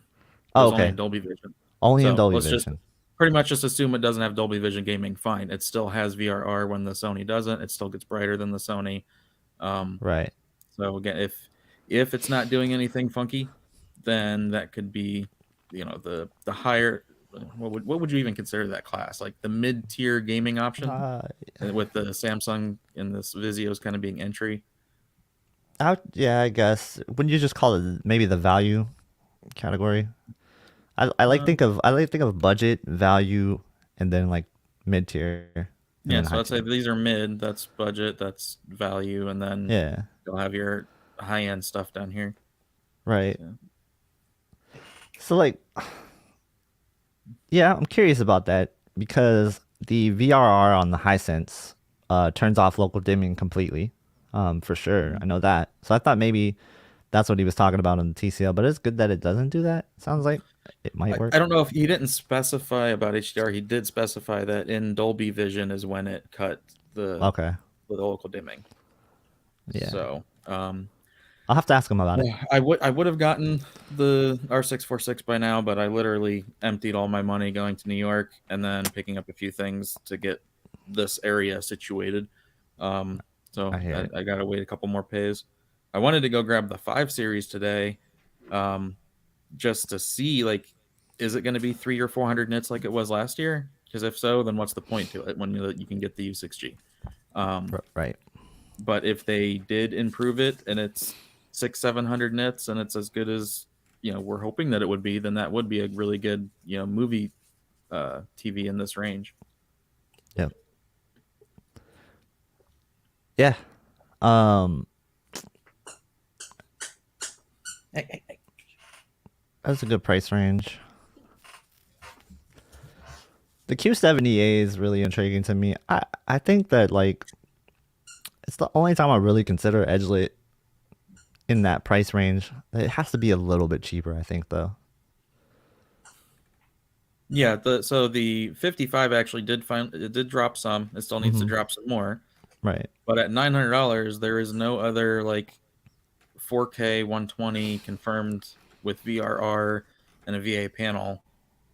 Oh, Only okay. in Dolby Vision. Only in So Dolby let's Vision. just pretty much just assume it doesn't have Dolby Vision gaming. Fine. It still has VRR when the Sony doesn't. It still gets brighter than the Sony. Right. So again, if it's not doing anything funky, then that could be, the higher. What would you even consider that class? Like the mid-tier gaming option, with the Samsung and this Vizio's kind of being entry. Yeah, I guess. Wouldn't you just call it maybe the value category? I like think of budget, value, and then like mid-tier. Yeah, so I'd say these are mid. That's budget. That's value, and then you'll have your high-end stuff down here. Right. So like, yeah, I'm curious about that because the VRR on the Hisense turns off local dimming completely, for sure. I know that. So I thought maybe that's what he was talking about on the TCL, but it's good that it doesn't do that. Sounds like it might work. I don't know if he didn't specify about HDR. He did specify that in Dolby Vision is when it cut the local dimming. Yeah. So I'll have to ask him about it. I would have gotten the R646 by now, but I literally emptied all my money going to New York and then picking up a few things to get this area situated. So I got to wait a couple more pays. I wanted to go grab the 5 series today, just to see, like, is it going to be 300 or 400 nits like it was last year? Because if so, then what's the point to it when you can get the U6G? Right. But if they did improve it and it's 600-700 nits and it's as good as we're hoping that it would be, then that would be a really good movie TV in this range. Yep. Yeah. Hey. That's a good price range. The Q70A is really intriguing to me. I think that like it's the only time I really consider edgelit in that price range. It has to be a little bit cheaper, I think, though. Yeah, so the 55 actually did drop some. It still needs to drop some more. Right. But at $900, there is no other like 4K 120 confirmed with VRR and a VA panel.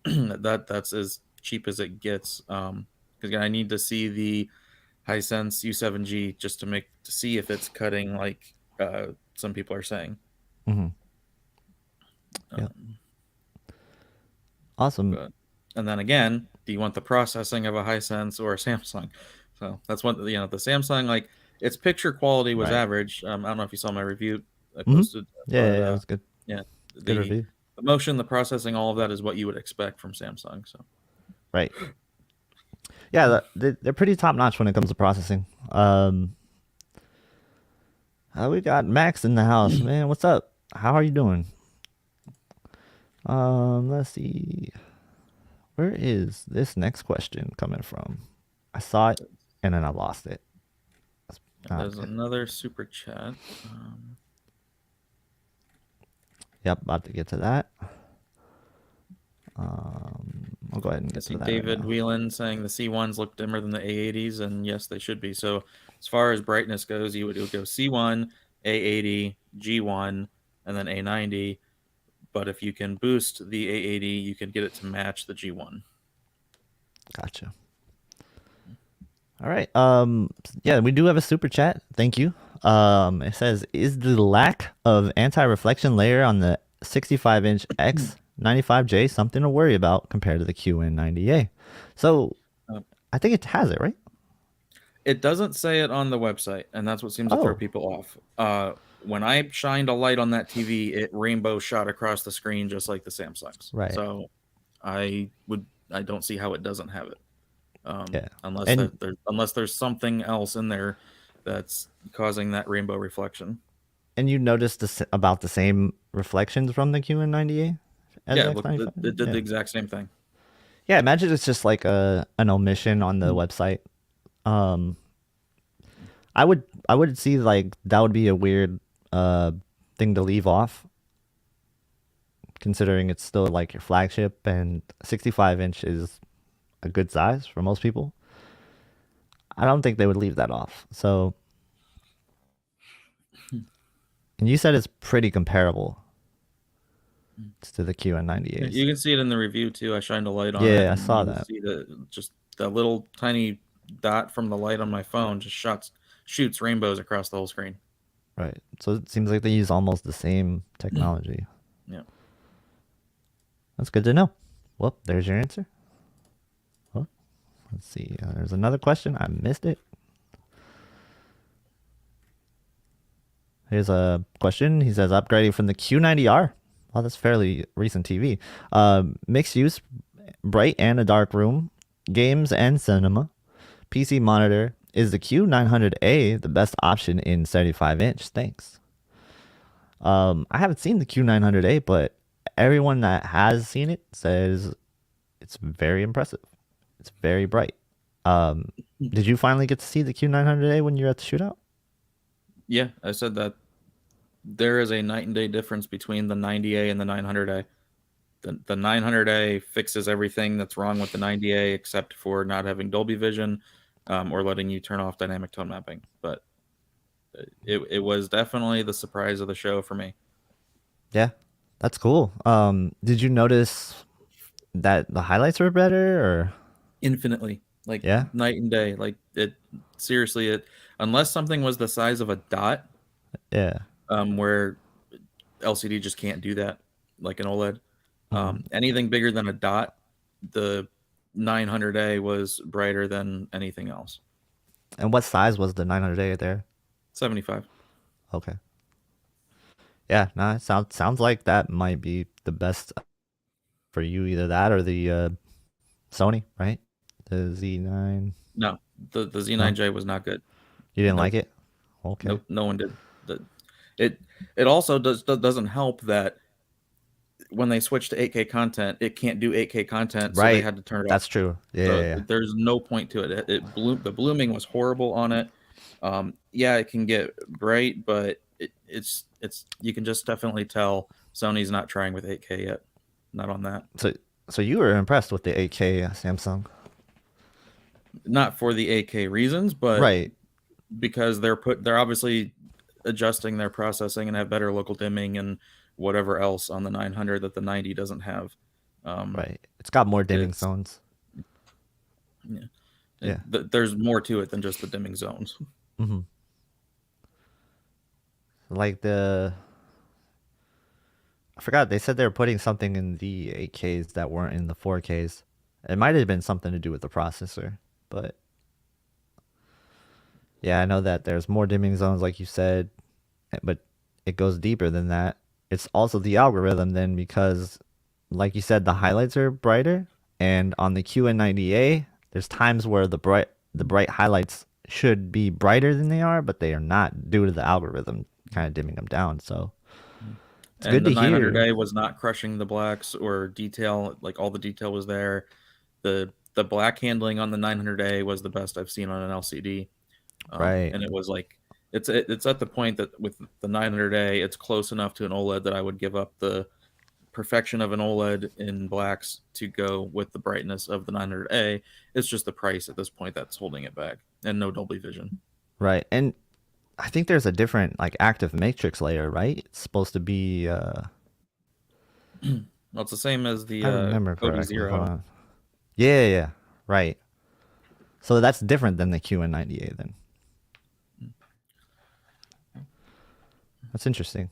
That's as cheap as it gets. Because again, I need to see the Hisense U7G just to see if it's cutting like some people are saying. Mm-hmm. Yeah. Awesome. And then again, do you want the processing of a Hisense or a Samsung? So that's what the Samsung, like, its picture quality was average. I don't know if you saw my review I posted. Yeah, it was good. Yeah, good review. The motion, the processing, all of that is what you would expect from Samsung. So right. Yeah, they're pretty top notch when it comes to processing. We got Max in the house, man. What's up? How are you doing? Let's see. Where is this next question coming from? I saw it and then I lost it. There's another super chat. Yep, about to get to that. I'll go ahead and get to that. David Whelan saying the C1s look dimmer than the A80s, and yes, they should be. So as far as brightness goes, it would go C1, A80, G1, and then A90. But if you can boost the A80, you can get it to match the G1. Gotcha. All right. Yeah, we do have a super chat. Thank you. It says, is the lack of anti-reflection layer on the 65-inch X95J something to worry about compared to the QN90A? So I think it has it, right? It doesn't say it on the website, and that's what seems to throw people off. When I shined a light on that TV, it rainbow shot across the screen just like the Samsungs. Right. So I don't see how it doesn't have it. Unless there's something else in there that's causing that rainbow reflection. And you noticed about the same reflections from the QN90A? Yeah, it did the exact same thing. Yeah, imagine it's just like an omission on the website. I would see like that would be a weird thing to leave off, considering it's still like your flagship and 65-inch is a good size for most people. I don't think they would leave that off. So, and you said it's pretty comparable to the QN90A. You can see it in the review too. I shined a light on it. Yeah, I saw that. See just the little tiny dot from the light on my phone just shoots rainbows across the whole screen. Right. So it seems like they use almost the same technology. Yeah. That's good to know. Well, there's your answer. Well, let's see. There's another question. I missed it. Here's a question. He says, upgrading from the Q90R. Well, that's fairly recent TV. Mixed use, bright and a dark room, games and cinema, PC monitor. Is the Q900A the best option in 75-inch? Thanks. I haven't seen the Q900A, but everyone that has seen it says it's very impressive. It's very bright. Did you finally get to see the Q900A when you were at the shootout? Yeah, I said that there is a night and day difference between the 90A and the 900A. The 900A fixes everything that's wrong with the 90A except for not having Dolby Vision or letting you turn off dynamic tone mapping. But it was definitely the surprise of the show for me. Yeah, that's cool. Did you notice that the highlights were better or infinitely? Like night and day. Like it seriously, unless something was the size of a dot. Yeah. Where LCD just can't do that like an OLED. Anything bigger than a dot, the 900A was brighter than anything else. And what size was the 900A there? 75. Okay. Yeah, nah, it sounds like that might be the best for you, either that or the Sony, right? The Z9. No, the Z9J was not good. You didn't Nope. like it? Okay. Nope, no one did. It also doesn't help that when they switched to 8K content, it can't do 8K content, so they Right. had to turn it off. That's true. Yeah, So yeah. there's no point to it. The blooming was horrible on it. Yeah, it can get bright, but it's you can just definitely tell Sony's not trying with 8K yet. Not on that. So you were impressed with the 8K Samsung? Not for the 8K reasons, but Right. because they're obviously adjusting their processing and have better local dimming and whatever else on the 900 that the 90 doesn't have. Right. It's got more dimming zones. Yeah. There's more to it than just the dimming zones. Mm-hmm. Like I forgot, they said they were putting something in the 8Ks that weren't in the 4Ks. It might have been something to do with the processor, but yeah, I know that there's more dimming zones, like you said, but it goes deeper than that. It's also the algorithm then, because like you said, the highlights are brighter, and on the QN90A, there's times where the bright highlights should be brighter than they are, but they are not due to the algorithm kind of dimming them down. So it's good to hear. And the 900A was not crushing the blacks or detail, like all the detail was there. The black handling on the 900A was the best I've seen on an LCD. Right. And it was like it's at the point that with the 900A, it's close enough to an OLED that I would give up the perfection of an OLED in blacks to go with the brightness of the 900A. It's just the price at this point that's holding it back, and no Dolby Vision. Right. And I think there's a different like active matrix layer, right? It's supposed to be well, it's the same as the I remember correctly. OD0. Yeah, right. So that's different than the QN90A then. That's interesting.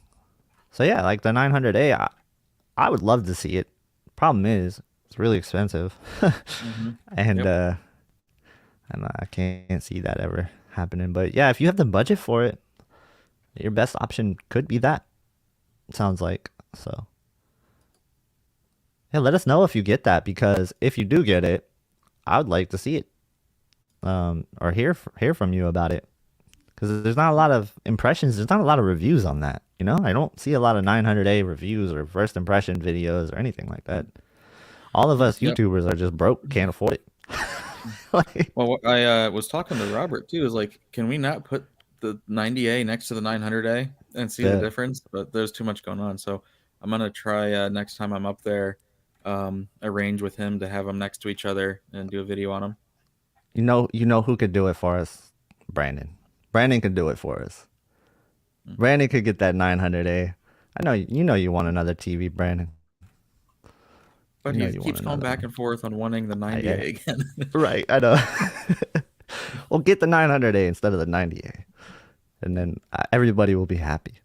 So yeah, like the 900A, I would love to see it. Problem is, it's really expensive, and Yep. and I can't see that ever happening. But yeah, if you have the budget for it, your best option could be that. It sounds like so. Yeah, let us know if you get that, because if you do get it, I would like to see it, or hear from you about it, because there's not a lot of impressions. There's not a lot of reviews on that. You know, I don't see a lot of 900A reviews or first impression videos or anything like that. All of us YouTubers are just broke, can't afford it. Well, I was talking to Robert too. Is like, can we not put the 90A next to the 900A and see the difference? But there's too much going on, so I'm gonna try next time I'm up there, arrange with him to have them next to each other and do a video on them. You know who could do it for us? Brandon. Brandon could do it for us. Brandon could get that 900A. I know you want another TV, Brandon. But he keeps going back and forth on wanting the 90A again. Right, I know. Well, get the 900A instead of the 90A, and then everybody will be happy.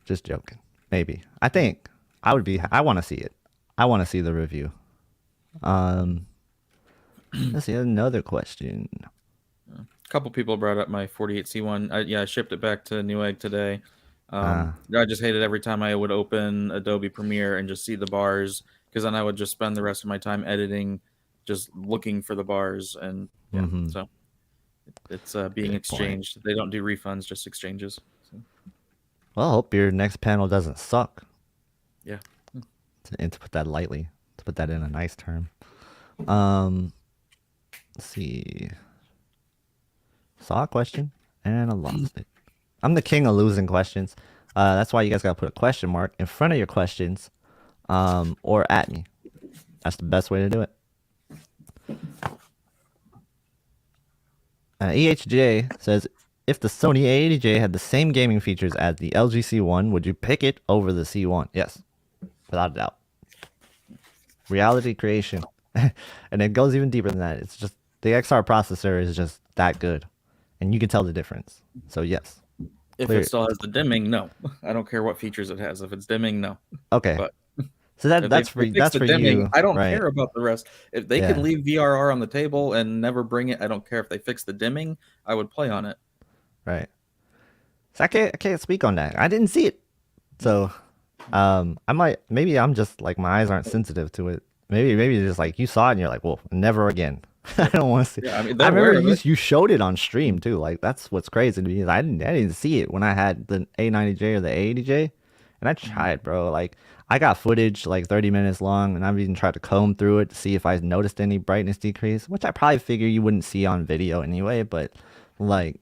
Just joking. Maybe. I think I would be. I want to see it. I want to see the review. Let's see, another question. A couple people brought up my 48C1. I shipped it back to Newegg today. I just hated every time I would open Adobe Premiere and just see the bars, because then I would just spend the rest of my time editing, just looking for the bars, and so it's being exchanged. They don't do refunds, just exchanges. So. Well, I hope your next panel doesn't suck. Yeah. And to put that lightly, to put that in a nice term. Let's see. Saw a question and I lost it. I'm the king of losing questions. That's why you guys gotta put a question mark in front of your questions, or at me. That's the best way to do it. EHJ says, if the Sony A80J had the same gaming features as the LG C1, would you pick it over the C1? Yes, without a doubt. Reality creation. And it goes even deeper than that. It's just the XR processor is just that good, and you can tell the difference. So yes. If Clear. it still has the dimming, no. I don't care what features it has. If it's dimming, no. Okay. But So if they fix that's the for dimming, you, I don't right? care about the rest. If they could Yeah, leave VRR on the table and never bring it, I don't care. If they fix the dimming, I would play on it. right. So I can't speak on that. I didn't see it. So I might, maybe I'm just like, my eyes aren't sensitive to it. Maybe it's just like you saw it and you're like, well, never again. I don't want to see. Yeah, I mean, I they're aware remember of it. you showed it on stream too. Like that's what's crazy to me is I didn't see it when I had the A90J or the A80J, and I tried, bro. Like I got footage like 30 minutes long, and I've even tried to comb through it to see if I noticed any brightness decrease, which I probably figure you wouldn't see on video anyway. But like,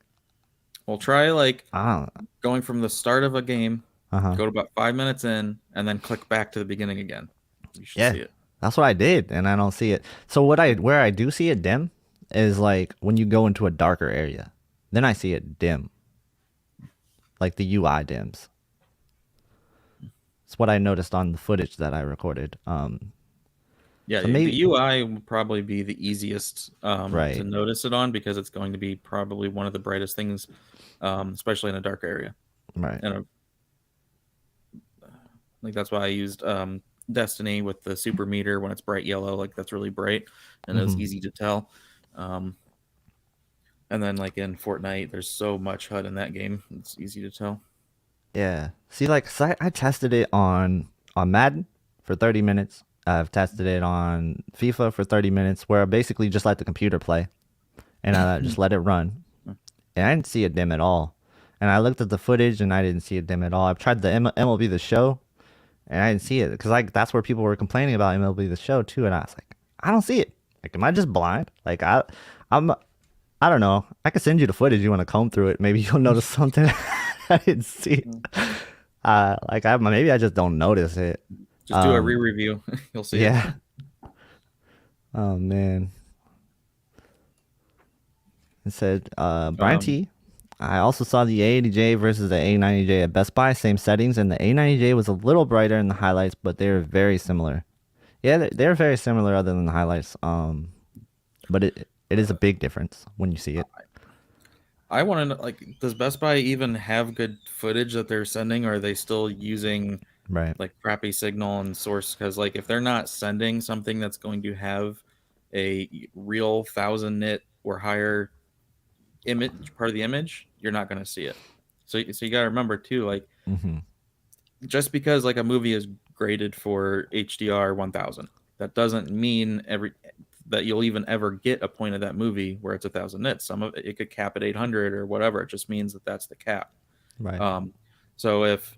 Well, try like I don't. going from the start of a game, Uh-huh. go to about 5 minutes in, and then click back to the beginning again. You should Yeah, see it. that's what I did, and I don't see it. So where I do see it dim is like when you go into a darker area, then I see it dim, like the UI dims. It's what I noticed on the footage that I recorded. Yeah, So the maybe UI will probably be the easiest to right, notice it on because it's going to be probably one of the brightest things, especially in a dark area. right. And like that's why I used Destiny with the super meter when it's bright yellow. Like that's really bright and it's Mhm. easy to tell. And then like in Fortnite, there's so much HUD in that game. It's easy to tell. Yeah. See, like, so I tested it on Madden for 30 minutes. I've tested it on FIFA for 30 minutes, where I basically just let the computer play, and I just let it run, and I didn't see it dim at all. And I looked at the footage, and I didn't see it dim at all. I've tried the MLB The Show, and I didn't see it because like that's where people were complaining about MLB The Show too, and I was like, I don't see it. Like, am I just blind? Like, I'm, I don't know. I could send you the footage. You want to comb through it? Maybe you'll notice something I didn't see. Like maybe I just don't notice it. Just do a re-review. You'll see it. Yeah. Oh man. It said, Brian T. I also saw the A80J versus the A90J at Best Buy, same settings, and the A90J was a little brighter in the highlights, but they're very similar. Yeah, they're very similar other than the highlights. But it is a big difference when you see it. I want to know, like, does Best Buy even have good footage that they're sending, or are they still using Right. like crappy signal and source? Because like if they're not sending something that's going to have a real 1000 nit or higher image part of the image, you're not going to see it. So you got to remember too, like Mm-hmm. just because like a movie is graded for HDR 1000, that doesn't mean that you'll even ever get a point of that movie where it's 1000 nits. Some of it could cap at 800 or whatever. It just means that that's the cap. Right. So if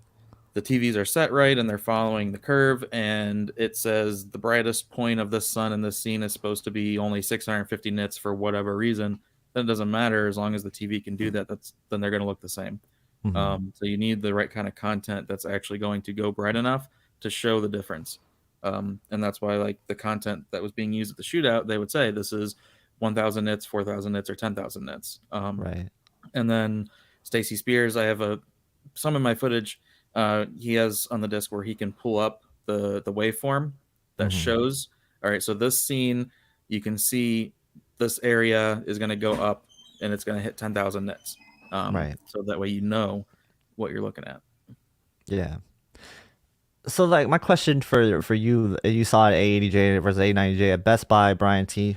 the TVs are set right and they're following the curve, and it says the brightest point of the sun in this scene is supposed to be only 650 nits for whatever reason, then it doesn't matter as long as the TV can do that. Then they're going to look the same. Mm-hmm. So you need the right kind of content that's actually going to go bright enough to show the difference. And that's why like the content that was being used at the shootout, they would say this is 1000 nits, 4000 nits, or 10,000 nits. Right. And then Stacy Spears, I have some of my footage. He has on the disc where he can pull up the waveform that Mm-hmm. shows. All right, so this scene, you can see this area is going to go up and it's going to hit 10,000 nits. Right. So that way you know what you're looking at. Yeah. So like my question for you, you saw it A80J versus A90J at Best Buy, Brian T.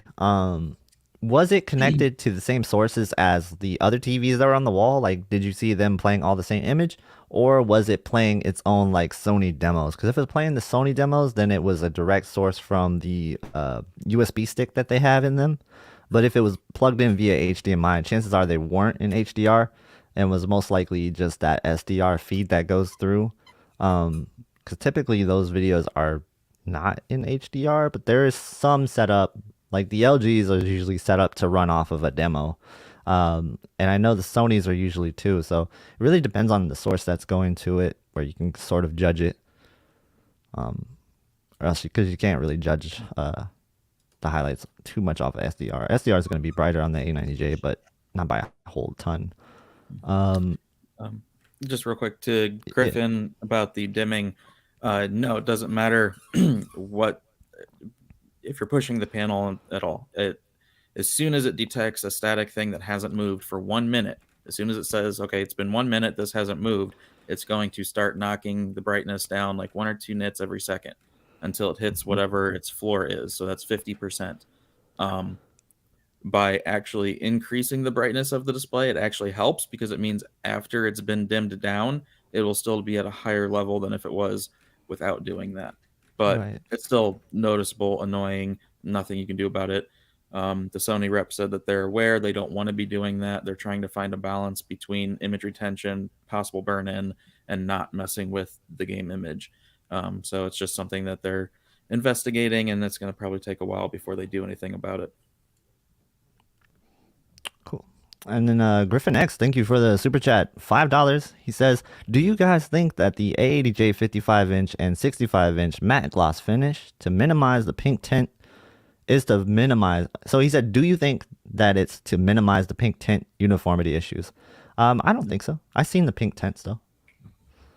Was it connected to the same sources as the other TVs that were on the wall? Like, did you see them playing all the same image, or was it playing its own like Sony demos? Because if it's playing the Sony demos, then it was a direct source from the USB stick that they have in them. But if it was plugged in via HDMI, chances are they weren't in HDR, and was most likely just that SDR feed that goes through. Because typically those videos are not in HDR, but there is some setup. Like the LGs are usually set up to run off of a demo. And I know the Sonys are usually too. So it really depends on the source that's going to it, where you can sort of judge it. Or else, because you can't really judge the highlights too much off of SDR. SDR is going to be brighter on the A90J, but not by a whole ton. Just real quick to Griffin about the dimming. No, it doesn't matter what if you're pushing the panel at all. As soon as it detects a static thing that hasn't moved for 1 minute, As soon as it says, okay, it's been 1 minute, this hasn't moved, it's going to start knocking the brightness down like 1 or 2 nits every second until it hits whatever its floor is. So that's 50%. By actually increasing the brightness of the display, it actually helps because it means after it's been dimmed down, it will still be at a higher level than if it was without doing that. But Right. it's still noticeable, annoying, nothing you can do about it. The Sony rep said that they're aware they don't want to be doing that. They're trying to find a balance between image retention, possible burn-in, and not messing with the game image. So it's just something that they're investigating, and it's going to probably take a while before they do anything about it. Cool. And then Griffin X, thank you for the super chat, $5. He says, do you guys think that the A80J 55-inch and 65-inch matte gloss finish to minimize the pink tint is to minimize? So he said, do you think that it's to minimize the pink tint uniformity issues? I don't think so. I've seen the pink tint still.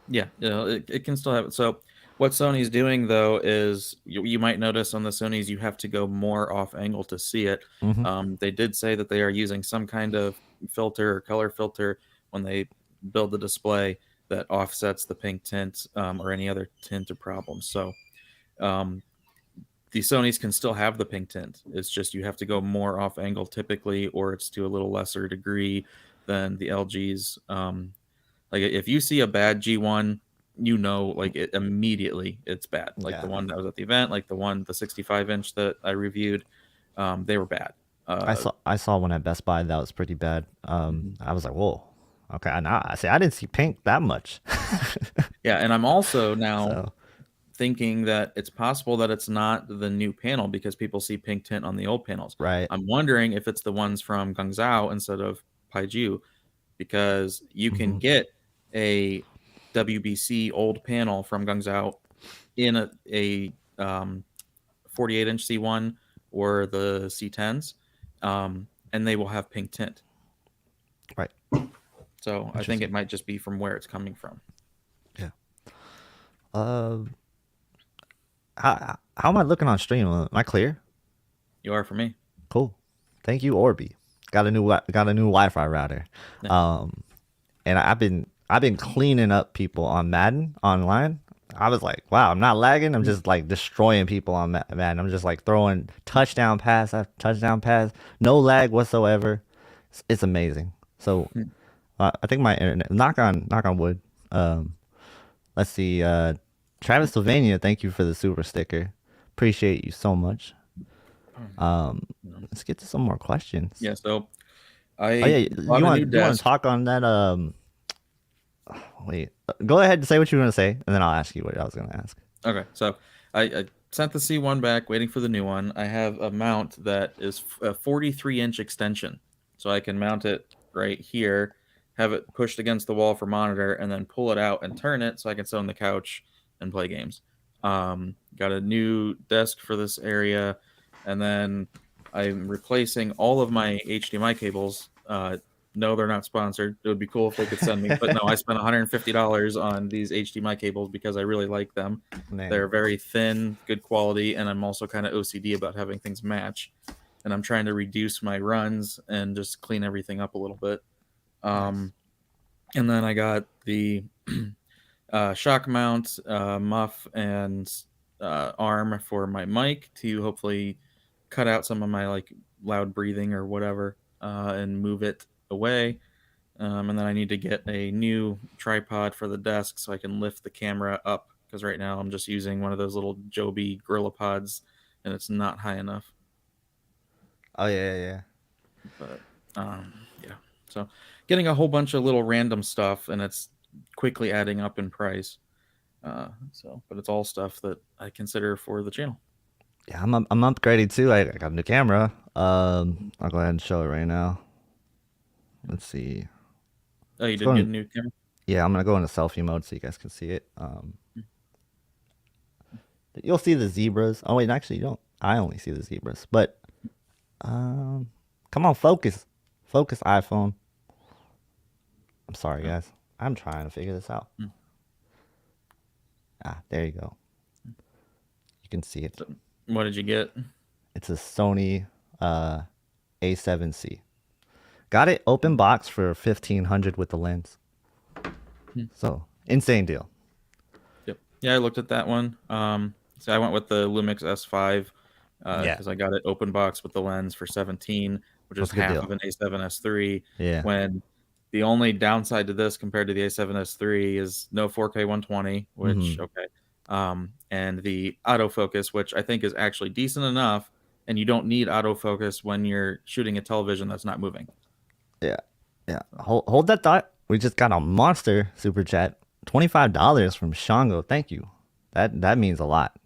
Yeah, it can still have it. So what Sony's doing, though, is you might notice on the Sonys you have to go more off angle to see it. They did say that they are using some kind of filter or color filter when they build the display that offsets the pink tint or any other tint or problems. So the Sonys can still have the pink tint. It's just you have to go more off angle typically, or it's to a little lesser degree than the LGs. Like if you see a bad G1, you know, like it immediately it's bad. Like the one that was at the event, like the 65-inch that I reviewed, they were bad. I saw one at Best Buy that was pretty bad. I was like, whoa, okay. I didn't see pink that much. Yeah, and I'm also now thinking that it's possible that it's not the new panel because people see pink tint on the old panels. Right. I'm wondering if it's the ones from Guangzhou instead of Paiju, because you can get a WBC old panel from Guangzhou in a 48-inch C1 or the C10s, and they will have pink tint. Right. So I think it might just be from where it's coming from. Yeah. How am I looking on stream? Am I clear? You are for me. Cool. Thank you, Orbi. Got a new Wi-Fi router. Yeah. And I've been cleaning up people on Madden online. I was like, wow, I'm not lagging. I'm just like destroying people on Madden. I'm just like throwing touchdown pass after touchdown pass, no lag whatsoever. It's amazing. So I think my internet, knock on wood. Let's see. Travis Sylvania, thank you for the super sticker. Appreciate you so much. Let's get to some more questions. Yeah. So you want to talk on that? Wait, go ahead and say what you want to say, and then I'll ask you what I was going to ask. Okay, so I sent the C1 back, waiting for the new one. I have a mount that is a 43-inch extension, so I can mount it right here, have it pushed against the wall for monitor, and then pull it out and turn it so I can sit on the couch and play games. Got a new desk for this area, and then I'm replacing all of my HDMI cables. No, they're not sponsored. It would be cool if they could send me, but no, I spent $150 on these HDMI cables because I really like them. Man. They're very thin, good quality, and I'm also kind of OCD about having things match. And I'm trying to reduce my runs and just clean everything up a little bit. Nice. And then I got the shock mount, muff, and arm for my mic to hopefully cut out some of my like loud breathing or whatever and move it away. And then I need to get a new tripod for the desk so I can lift the camera up, because right now I'm just using one of those little Joby Gorilla Pods and it's not high enough. Oh yeah. But yeah, so getting a whole bunch of little random stuff, and it's quickly adding up in price. But it's all stuff that I consider for the channel. Yeah, I'm upgraded too. I got a new camera. I'll go ahead and show it right now. Let's see. Oh, you did get a new camera? Yeah, I'm gonna go into selfie mode so you guys can see it. You'll see the zebras. Oh wait, actually you don't. I only see the zebras. But come on, focus iPhone. I'm sorry guys. I'm trying to figure this out. There you go. You can see it. So, what did you get? It's a Sony A7C. Got it open box for 1,500 with the lens. So insane deal. Yep. Yeah, I looked at that one. So I went with the Lumix S5 Yeah. because I got it open box with the lens for 17, which is That's a good half deal. of an A7S3. Yeah. When the only downside to this compared to the A7S3 is no 4K 120, which okay. And the autofocus, which I think is actually decent enough, and you don't need autofocus when you're shooting a television that's not moving. Yeah. Yeah. Hold that thought. We just got a monster super chat. $25 from Shango. Thank you. That means a lot.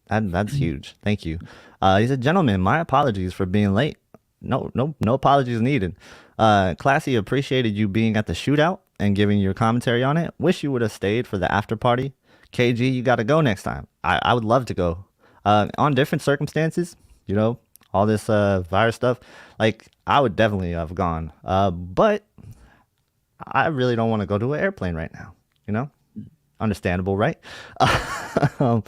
That's huge. Thank you. He said, gentlemen, my apologies for being late. No apologies needed. Classy appreciated you being at the shootout and giving your commentary on it. Wish you would have stayed for the after party. KG, you got to go next time. I would love to go. On different circumstances, you know, all this virus stuff, like I would definitely have gone. But I really don't want to go to an airplane right now, you know? Understandable, right? So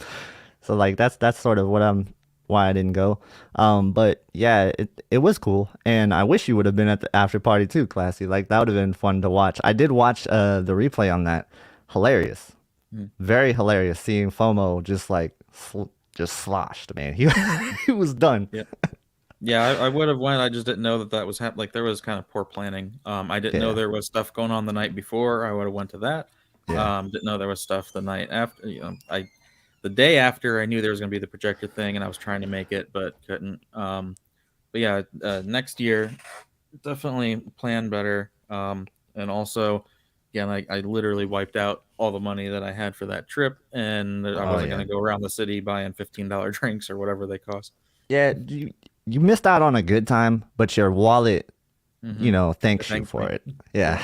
like that's sort of why I didn't go. But yeah, it was cool, and I wish you would have been at the after party too, Classy. Like that would have been fun to watch. I did watch the replay on that. Hilarious, very hilarious. Seeing FOMO just like just sloshed, man. He was done. Yeah. Yeah, I would have went. I just didn't know that was happening. Like there was kind of poor planning. I didn't know there was stuff going on the night before. I would have went to that. Didn't know there was stuff the night after. You know, the day after I knew there was going to be the projector thing, and I was trying to make it but couldn't. But yeah, next year definitely plan better. And also, yeah, like I literally wiped out all the money that I had for that trip, and I wasn't going to go around the city buying $15 drinks or whatever they cost. Yeah, you missed out on a good time, but your wallet, you know, thanks you for it. Yeah.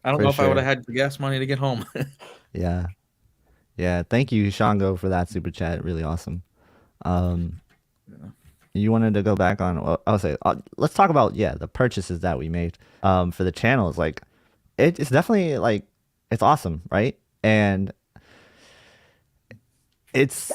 I don't know if I would have had the gas money to get home. Yeah. Yeah. Thank you, Shango, for that super chat. Really awesome. You wanted to go back on, well, I'll say, let's talk about, the purchases that we made for the channels. Like, it's definitely like, it's awesome, right? And it's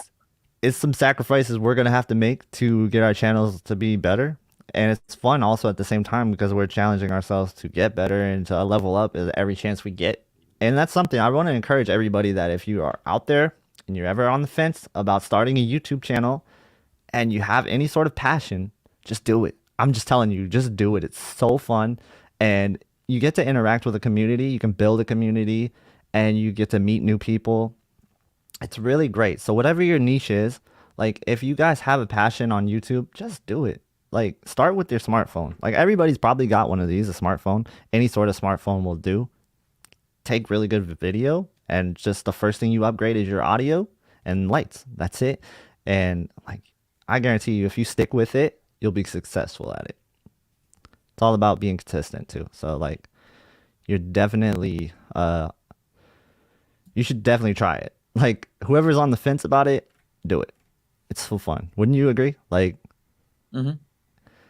some sacrifices we're going to have to make to get our channels to be better. And it's fun also at the same time because we're challenging ourselves to get better and to level up every chance we get. And that's something I want to encourage everybody that if you are out there and you're ever on the fence about starting a YouTube channel and you have any sort of passion, just do it. I'm just telling you, just do it. It's so fun. And you get to interact with a community. You can build a community and you get to meet new people. It's really great. So whatever your niche is, like if you guys have a passion on YouTube, just do it. Like start with your smartphone. Like everybody's probably got one of these, a smartphone. Any sort of smartphone will do. Take really good video, and just the first thing you upgrade is your audio and lights. That's it. And like I guarantee you, if you stick with it, you'll be successful at it. It's all about being consistent too. So like you're definitely you should definitely try it. Like whoever's on the fence about it, do it. It's so fun. Wouldn't you agree? Like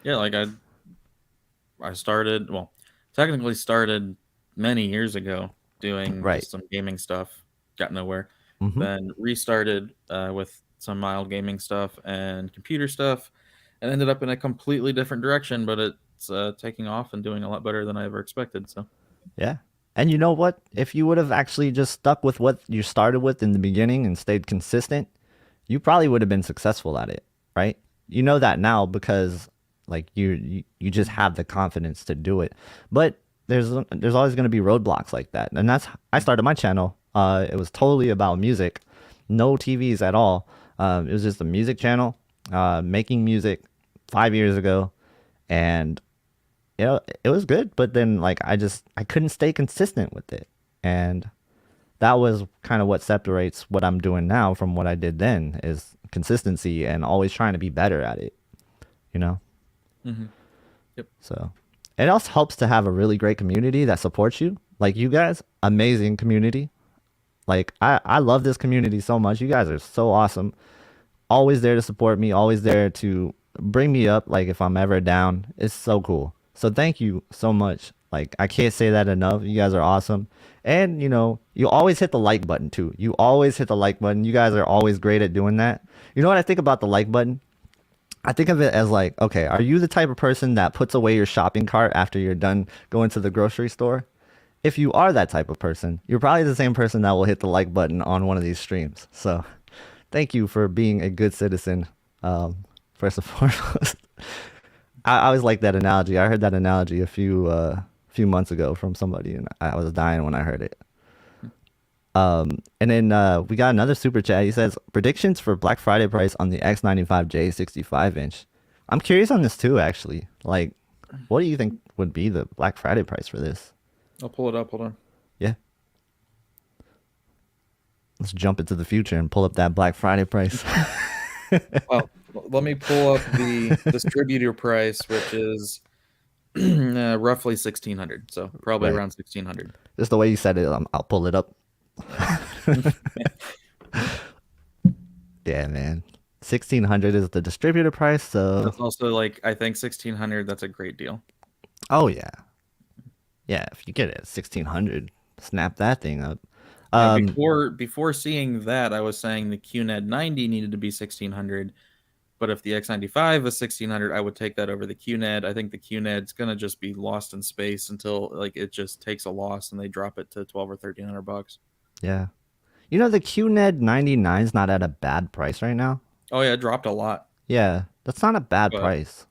yeah, like I started, well, technically started many years ago doing just some gaming stuff, got nowhere. Then restarted with some mild gaming stuff and computer stuff, and ended up in a completely different direction, but it's taking off and doing a lot better than I ever expected. So yeah. And you know what? If you would have actually just stuck with what you started with in the beginning and stayed consistent, you probably would have been successful at it, right? You know that now because like you just have the confidence to do it. But there's always going to be roadblocks like that. And I started my channel. It was totally about music, no TVs at all. It was just a music channel, making music 5 years ago. And you know, it was good, but then like I couldn't stay consistent with it. And that was kind of what separates what I'm doing now from what I did then, is consistency and always trying to be better at it, you know? Yep. So it also helps to have a really great community that supports you. Like you guys, amazing community. Like I love this community so much. You guys are so awesome. Always there to support me, always there to bring me up. Like if I'm ever down, it's so cool. So thank you so much. Like I can't say that enough. You guys are awesome. And you know, you always hit the like button too. You always hit the like button. You guys are always great at doing that. You know what I think about the like button? I think of it as like, okay, are you the type of person that puts away your shopping cart after you're done going to the grocery store? If you are that type of person, you're probably the same person that will hit the like button on one of these streams. So thank you for being a good citizen, first and foremost. I always like that analogy. I heard that analogy a few months ago from somebody, and I was dying when I heard it. And then we got another super chat. He says predictions for Black Friday price on the X95J 65-inch. I'm curious on this too, actually. Like, what do you think would be the Black Friday price for this? I'll pull it up. Hold on. Yeah, let's jump into the future and pull up that Black Friday price. Well, let me pull up the distributor price, which is roughly 1,600. So probably Right. around 1,600. Just the way you said it, I'll pull it up. Yeah, man. 1,600 is the distributor price. So, That's also like, I think 1,600. That's a great deal. oh yeah, yeah. If you get it at 1,600, snap that thing up. Yeah, before seeing that, I was saying the QNED 90 needed to be 1,600. But if the X95 is 1,600, I would take that over the QNED. I think the QNED's gonna just be lost in space until like it just takes a loss and they drop it to 12 or 1,300 bucks. Yeah. You know, the QNED 99 is not at a bad price right now. Oh yeah, it dropped a lot. Yeah, that's not a bad But price.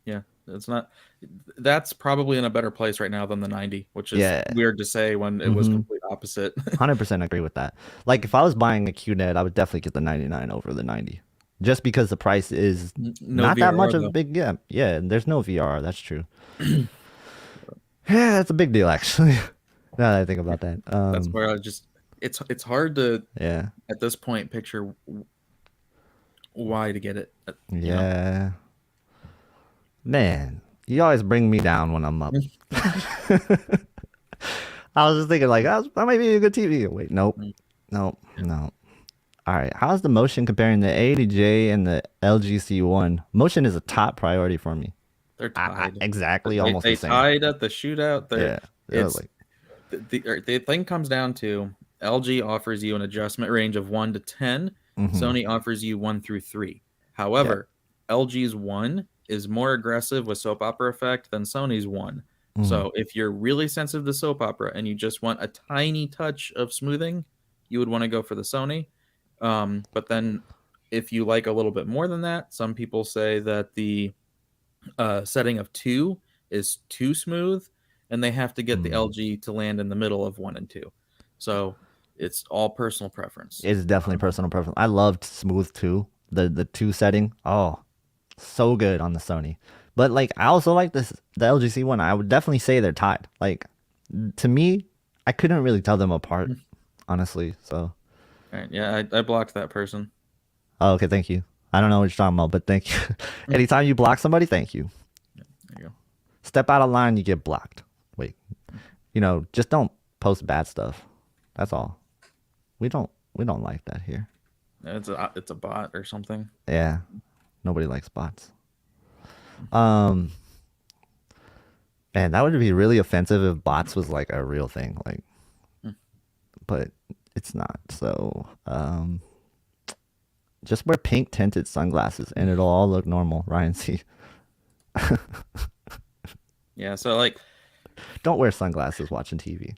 yeah, it's not. That's probably in a better place right now than the 90, which is Yeah. weird to say when it was complete opposite. 100% agree with that. Like, if I was buying a QNED, I would definitely get the 99 over the 90. Just because the price is No not that VRR much of a though. big gap. Yeah, there's no VR. That's true. Yeah, that's a big deal, actually. Now that I think about that. That's where I just it's hard to Yeah. at this point picture why to get it. You know? Yeah. Man, you always bring me down when I'm up. I was just thinking, like, that might be a good TV. Wait, nope. Nope. No. All right. How's the motion comparing the 80J and the LGC1? Motion is a top priority for me. They're tied. Exactly, They, almost they the same. tied at the shootout. Yeah. It's Like, the thing comes down to LG offers you an adjustment range of 1 to 10. Sony offers you 1 through 3. However, LG's 1 is more aggressive with soap opera effect than Sony's 1. So if you're really sensitive to soap opera and you just want a tiny touch of smoothing, you would want to go for the Sony. But then if you like a little bit more than that, some people say that the setting of 2 is too smooth, and they have to get the LG to land in the middle of 1 and 2. So it's all personal preference. it's definitely personal preference. I loved Smooth 2, the 2 setting. Oh, so good on the Sony. But like, I also like the LGC one. I would definitely say they're tied. Like, to me, I couldn't really tell them apart, honestly. So, All right, yeah, I blocked that person. oh, okay, thank you. I don't know what you're talking about, but thank you. Anytime you block somebody, thank you. There you go. Step out of line, you get blocked. Wait, just don't post bad stuff. That's all. We don't like that here. It's a bot or something. Yeah, nobody likes bots. Man, that would be really offensive if bots was like a real thing, like, but it's not. So, just wear pink tinted sunglasses and it'll all look normal. Ryan C. Yeah, so like, Don't wear sunglasses watching TV.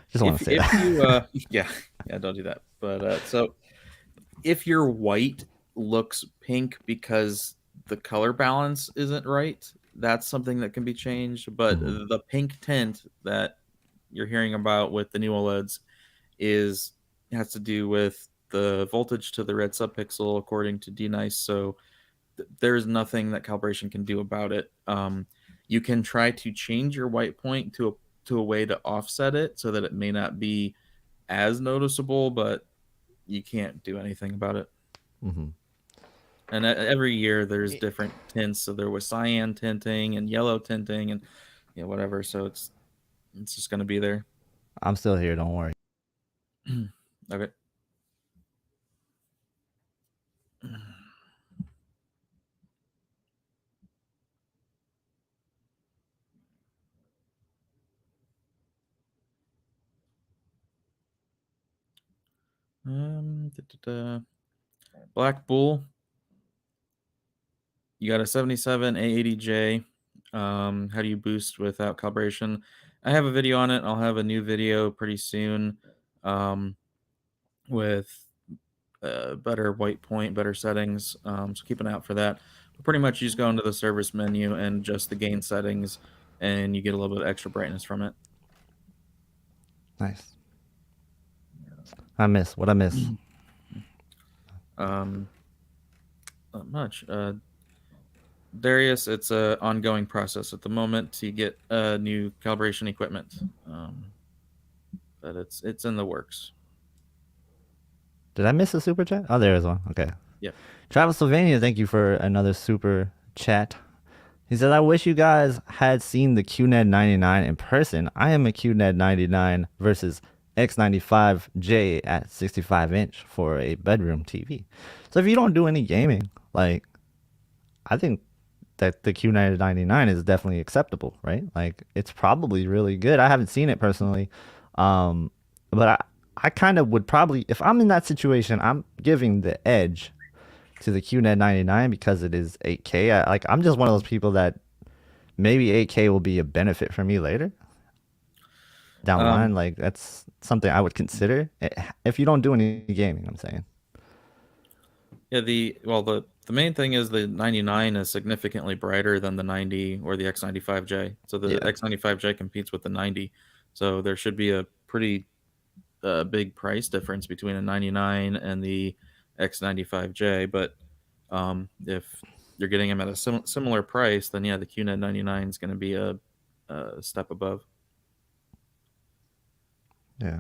Just want to say if that. you yeah, don't do that. But so if your white looks pink because the color balance isn't right, that's something that can be changed. But the pink tint that you're hearing about with the new OLEDs has to do with the voltage to the red subpixel according to DNice. So there's nothing that calibration can do about it. You can try to change your white point to a way to offset it so that it may not be as noticeable, but you can't do anything about it. And every year there's different tints. So there was cyan tinting and yellow tinting and whatever. So it's just going to be there. I'm still here. Don't worry. Okay. Black Bull. You got a 77 A80J. How do you boost without calibration? I have a video on it. I'll have a new video pretty soon with better white point, better settings. So keep an eye out for that. But pretty much you just go into the service menu and just the gain settings, and you get a little bit of extra brightness from it. Nice. I miss. Not much. Darius, it's an ongoing process at the moment to get new calibration equipment, but it's in the works. Did I miss a super chat? Oh, there is one. Okay. Yeah. Travis Sylvania, thank you for another super chat. He said, I wish you guys had seen the QNED 99 in person. I am a QNED 99 versus X95J at 65 inch for a bedroom TV. So if you don't do any gaming, like, I think that the Q99 99 is definitely acceptable, right? Like, it's probably really good. I haven't seen it personally, but I kind of would probably, if I'm in that situation, I'm giving the edge to the QNED 99 because it is 8K. I'm just one of those people that maybe 8K will be a benefit for me later down the line. Like, that's something I would consider if you don't do any gaming, I'm saying. Yeah, the main thing is the 99 is significantly brighter than the 90 or the X95J. So the X95J competes with the 90. So there should be a pretty big price difference between a 99 and the X95J. But if you're getting them at a similar price, then yeah, the QNED 99 is going to be a step above. Yeah.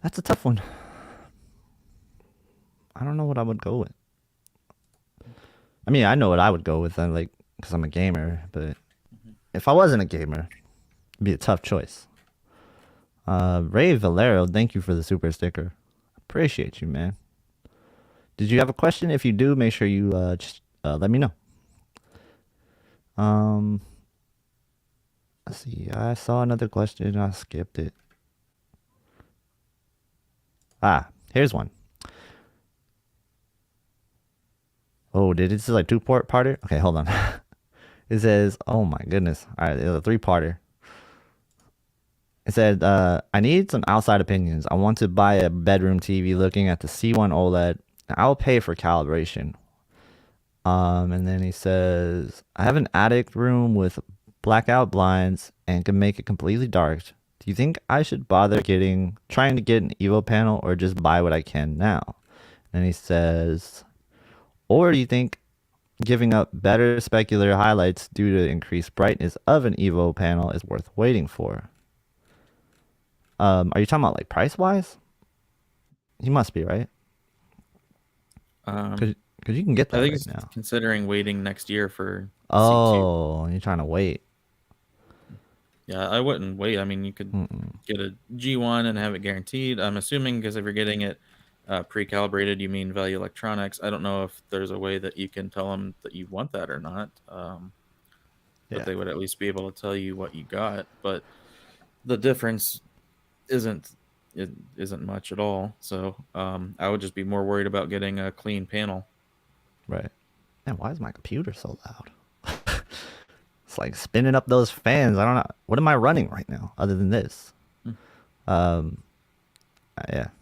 That's a tough one. I don't know what I would go with. I mean, I know what I would go with, because I'm a gamer, but if I wasn't a gamer, it'd be a tough choice. Ray Valero, thank you for the super sticker. Appreciate you, man. Did you have a question? If you do, make sure you just let me know. Let's see. I saw another question. I skipped it. Here's one. Oh, did it say like two-parter? Okay, hold on. It says, oh my goodness. All right, it's a three-parter. It said, I need some outside opinions. I want to buy a bedroom TV looking at the C1 OLED. I'll pay for calibration. And then he says, I have an attic room with blackout blinds and can make it completely dark. Do you think I should bother trying to get an Evo panel or just buy what I can now? And he says, or do you think giving up better specular highlights due to increased brightness of an Evo panel is worth waiting for? Are you talking about like price wise? He must be, right? Because you can get that I think right he's now. considering waiting next year for C2. You're trying to wait. Yeah, I wouldn't wait. I mean, you could get a G1 and have it guaranteed. I'm assuming because if you're getting it pre-calibrated, you mean Value Electronics. I don't know if there's a way that you can tell them that you want that or not. But they would at least be able to tell you what you got. But the difference isn't much at all. So I would just be more worried about getting a clean panel. Right. Man, why is my computer so loud? It's like spinning up those fans. I don't know. What am I running right now other than this? Yeah,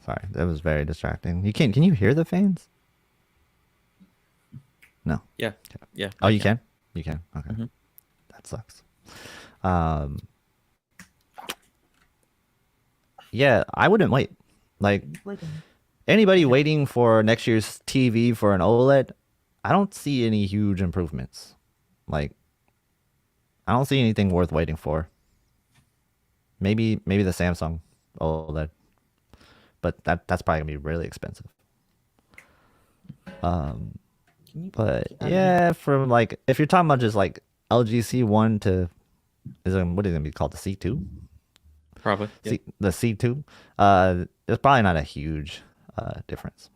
sorry. That was very distracting. Can you hear the fans? No. Yeah. Oh, you can? You can. Okay. That sucks. Yeah, I wouldn't wait. Like, anybody waiting for next year's TV for an OLED, I don't see any huge improvements. Like, I don't see anything worth waiting for. Maybe the Samsung OLED, but that's probably gonna be really expensive. But yeah, from like if you're talking about just like LG C1 to what is it gonna be called, the C2? Probably. Yeah. The C2. It's probably not a huge difference.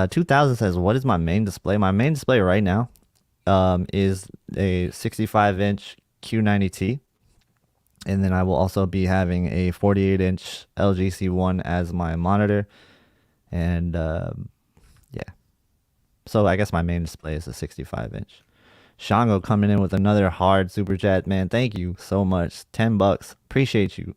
2000 says, what is my main display? My main display right now is a 65-inch Q90T. And then I will also be having a 48-inch LG C1 as my monitor. And yeah, So I guess my main display is a 65-inch. Shango coming in with another hard super chat, man. Thank you so much. $10. Appreciate you.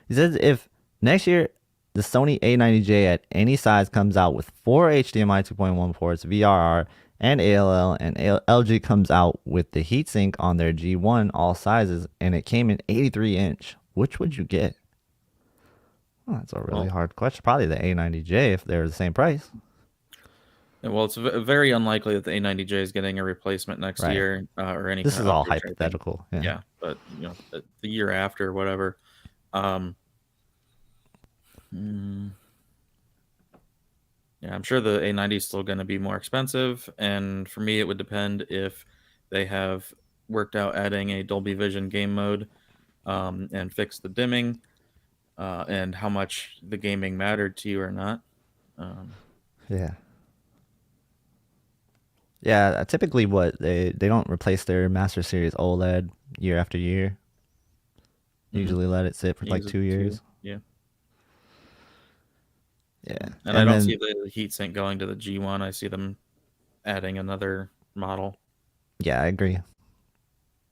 He says if next year the Sony A90J at any size comes out with 4 HDMI 2.1 ports, VRR, and ALL, and LG comes out with the heatsink on their G1 all sizes, and it came in 83-inch, which would you get? Well, that's a really hard question. Probably the A90J if they're the same price. Well, it's very unlikely that the A90J is getting a replacement next Right. year or any. This kind is of all upgrades or anything. hypothetical. Yeah, but the year after, whatever. Yeah, I'm sure the A90 is still going to be more expensive, and for me, it would depend if they have worked out adding a Dolby Vision game mode and fixed the dimming, and how much the gaming mattered to you or not. Yeah. Yeah, typically what they don't replace their Master Series OLED year after year. Usually let it sit for like 2 years. Yeah. Yeah. And I don't see the heatsink going to the G1. I see them adding another model. Yeah, I agree.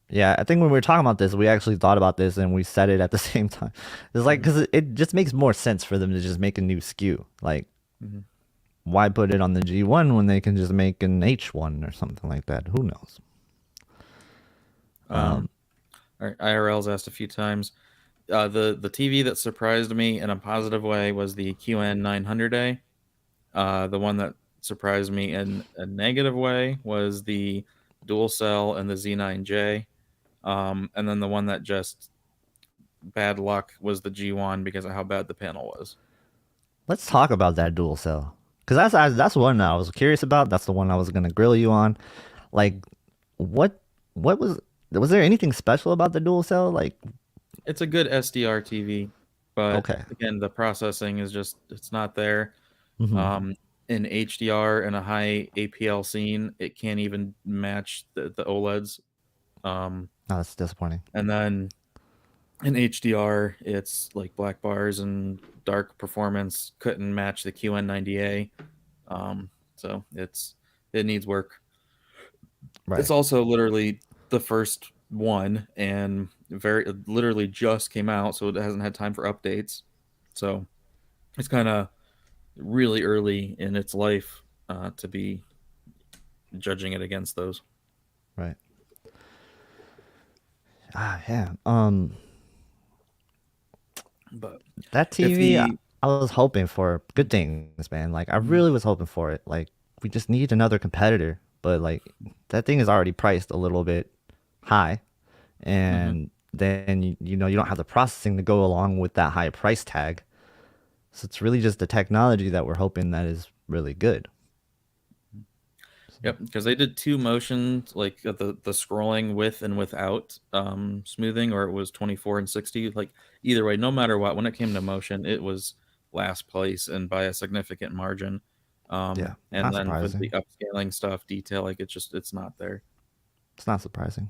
Yeah, I think when we were talking about this, we actually thought about this and we said it at the same time. It's like, because it just makes more sense for them to just make a new SKU. Like, why put it on the G1 when they can just make an H1 or something like that? Who knows? IRL's asked a few times. The TV that surprised me in a positive way was the QN900A. The one that surprised me in a negative way was the dual cell and the Z9J. And then the one that just bad luck was the G1 because of how bad the panel was. Let's talk about that dual cell, because that's one that I was curious about. That's the one I was gonna grill you on. Like, what was there anything special about the dual cell? Like, it's a good SDR TV, but okay, again, the processing is just it's not there. In HDR and a high APL scene, it can't even match the OLEDs. that's disappointing. And then in HDR, it's like black bars and dark performance couldn't match the QN90A. So it needs work. Right. It's also literally the first one and literally just came out, so it hasn't had time for updates. So it's kind of really early in its life to be judging it against those. Right. Yeah. But that TV, I was hoping for good things, man. Like, I really was hoping for it. Like, we just need another competitor, but like that thing is already priced a little bit high, and then you know you don't have the processing to go along with that high price tag. So it's really just the technology that we're hoping that is really good. Yep, because they did two motions, like the scrolling with and without smoothing, or it was 24 and 60. Like either way, no matter what, when it came to motion, it was last place and by a significant margin. Yeah, and then surprising. with the upscaling stuff, detail, like it's not there. It's not surprising.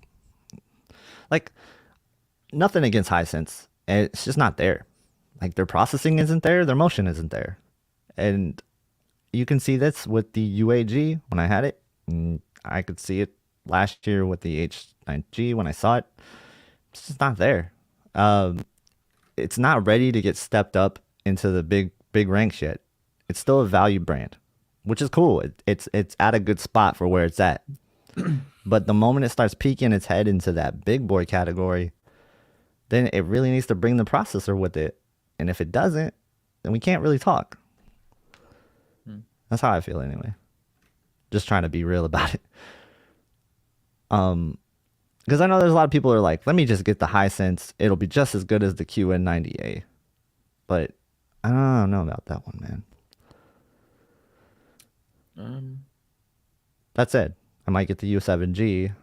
Like, nothing against Hisense, it's just not there. Like, their processing isn't there, their motion isn't there, and you can see this with the UAG when I had it. And I could see it last year with the H9G when I saw it. It's just not there. It's not ready to get stepped up into the big ranks yet. It's still a value brand, which is cool. It's at a good spot for where it's at. But the moment it starts peeking its head into that big boy category, then it really needs to bring the processor with it. And if it doesn't, then we can't really talk. That's how I feel anyway. Just trying to be real about it. Because I know there's a lot of people who are like, let me just get the Hisense. It'll be just as good as the QN90A. But I don't know about that one, man. That said, I might get the U7G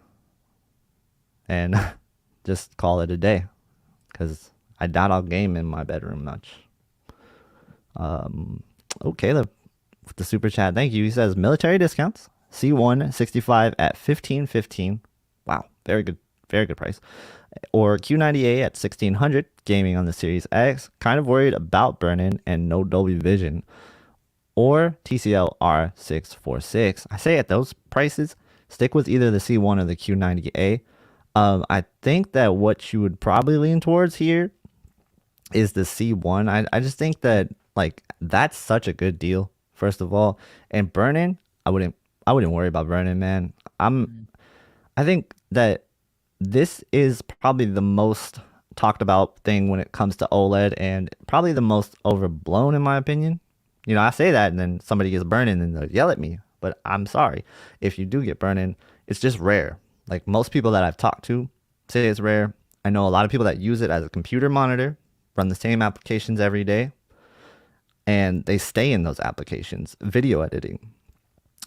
and just call it a day. Because I doubt I'll game in my bedroom much. Okay, with the super chat, thank you. He says military discounts, C1 65 at 1515. Wow, very good price. Or Q90A at 1600, gaming on the Series X. Kind of worried about burn-in and no Dolby Vision. or TCL R646. I say at those prices, stick with either the C1 or the Q90A. I think that what you would probably lean towards here is the C1. I just think that like that's such a good deal, first of all. And burn-in, I wouldn't worry about burn-in, man. I think that this is probably the most talked about thing when it comes to OLED and probably the most overblown in my opinion. You know, I say that and then somebody gets burn-in and they'll yell at me, but I'm sorry. If you do get burn-in, it's just rare. Like most people that I've talked to say it's rare. I know a lot of people that use it as a computer monitor, run the same applications every day, and they stay in those applications, video editing.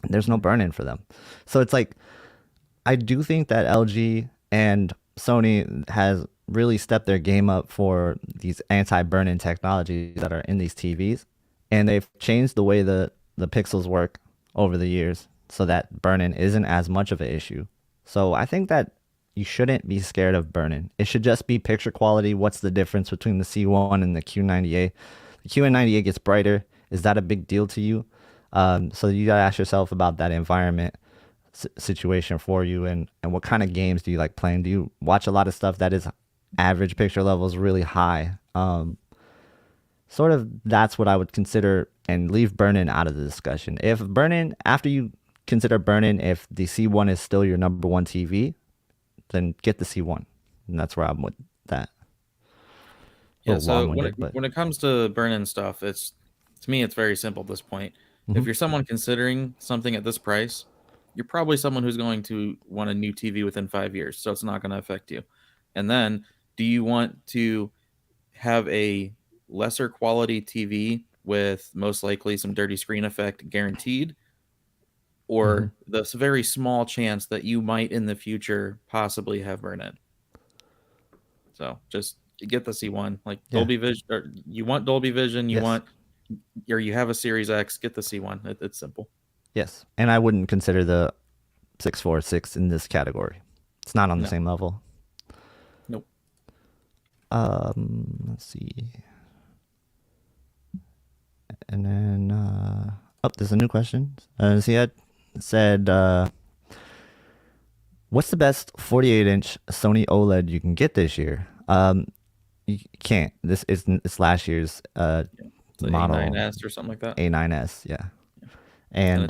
There's no burn-in for them. So it's like, I do think that LG and Sony has really stepped their game up for these anti-burn-in technologies that are in these TVs. And they've changed the way the pixels work over the years so that burn-in isn't as much of an issue. So I think that you shouldn't be scared of burn-in. It should just be picture quality. What's the difference between the C1 and the Q90A? The Q90A gets brighter. Is that a big deal to you? So you gotta ask yourself about that environment situation for you, and what kind of games do you like playing? Do you watch a lot of stuff that is average picture levels really high? Sort of that's what I would consider, and leave burn-in out of the discussion. If burn-in, after you consider burn-in, if the C1 is still your number one TV, then get the C1. And that's where I'm with that. Yeah, so when it comes to burn-in stuff, it's to me it's very simple at this point. If you're someone considering something at this price, you're probably someone who's going to want a new TV within 5 years, so it's not going to affect you. And then, do you want to have a lesser quality TV with most likely some dirty screen effect guaranteed, or the very small chance that you might in the future possibly have burn-in? So just get the C1, like Dolby Vision, or you want Dolby Vision, you want, or you have a Series X, get the C1. It's simple. Yes, and I wouldn't consider the 646 in this category. It's not on the same level. Nope. Let's see. And then, oh, there's a new question. Ziad said, what's the best 48-inch Sony OLED you can get this year? You can't. It's last year's model. A9S or something like that. A9S, yeah. And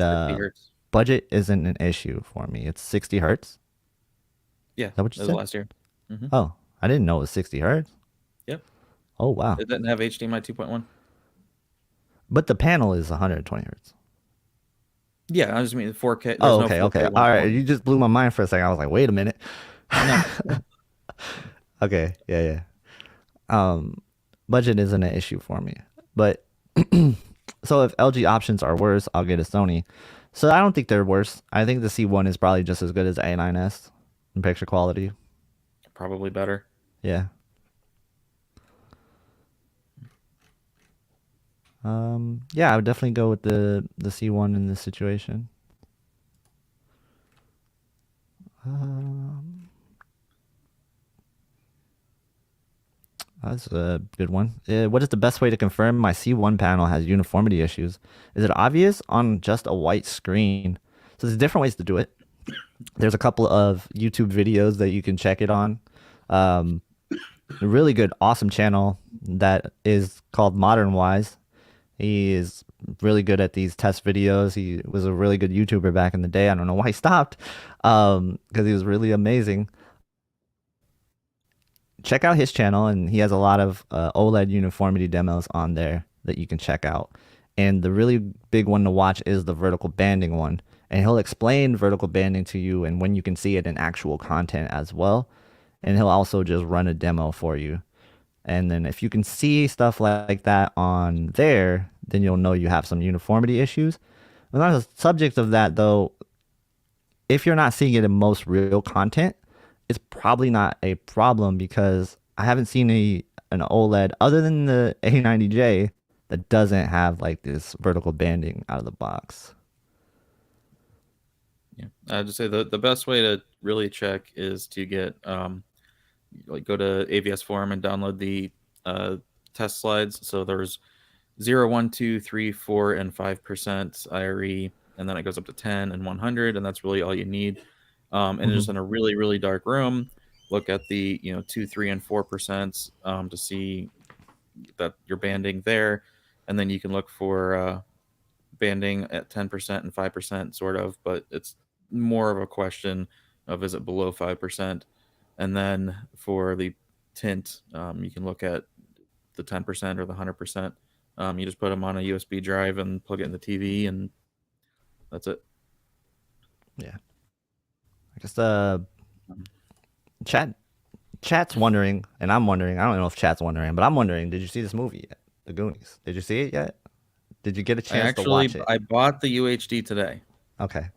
budget isn't an issue for me. It's 60 hertz. Yeah, is that what you said? Last year. Oh, I didn't know it was 60 hertz. Yep. Oh, wow. It doesn't have HDMI 2.1. But the panel is 120 hertz. Yeah, I just mean 4K. Oh, okay, okay. All right, you just blew my mind for a second. I was like, wait a minute. Okay, yeah. Budget isn't an issue for me. But so if LG options are worse, I'll get a Sony. So I don't think they're worse. I think the C1 is probably just as good as the A9S in picture quality. Probably better. Yeah. Yeah, I would definitely go with the C1 in this situation. That's a good one. What is the best way to confirm my C1 panel has uniformity issues? Is it obvious on just a white screen? So there's different ways to do it. There's a couple of YouTube videos that you can check it on. A really good, awesome channel that is called Modern Wise. He is really good at these test videos. He was a really good YouTuber back in the day. I don't know why he stopped, because he was really amazing. Check out his channel, and he has a lot of OLED uniformity demos on there that you can check out. And the really big one to watch is the vertical banding one. And he'll explain vertical banding to you and when you can see it in actual content as well. And he'll also just run a demo for you. And then if you can see stuff like that on there, then you'll know you have some uniformity issues. And on the subject of that, though, if you're not seeing it in most real content, it's probably not a problem, because I haven't seen an OLED other than the A90J that doesn't have like this vertical banding out of the box. Yeah, I'd just say the best way to really check is to get like go to AVS forum and download the test slides. So there's 0, 1, 2, 3, 4, and 5% IRE, and then it goes up to 10 and 100, and that's really all you need. And just in a really, really dark room, look at the 2, 3, and 4% to see that you're banding there, and then you can look for banding at 10% and 5%, sort of, but it's more of a question of is it below 5%, and then for the tint, you can look at the 10% or the 100%. You just put them on a USB drive and plug it in the TV, and that's it. Yeah. I guess chat's wondering, and I'm wondering. I don't know if chat's wondering, but I'm wondering. Did you see this movie yet? The Goonies. Did you see it yet? Did you get a chance to watch it? I bought the UHD today. Okay.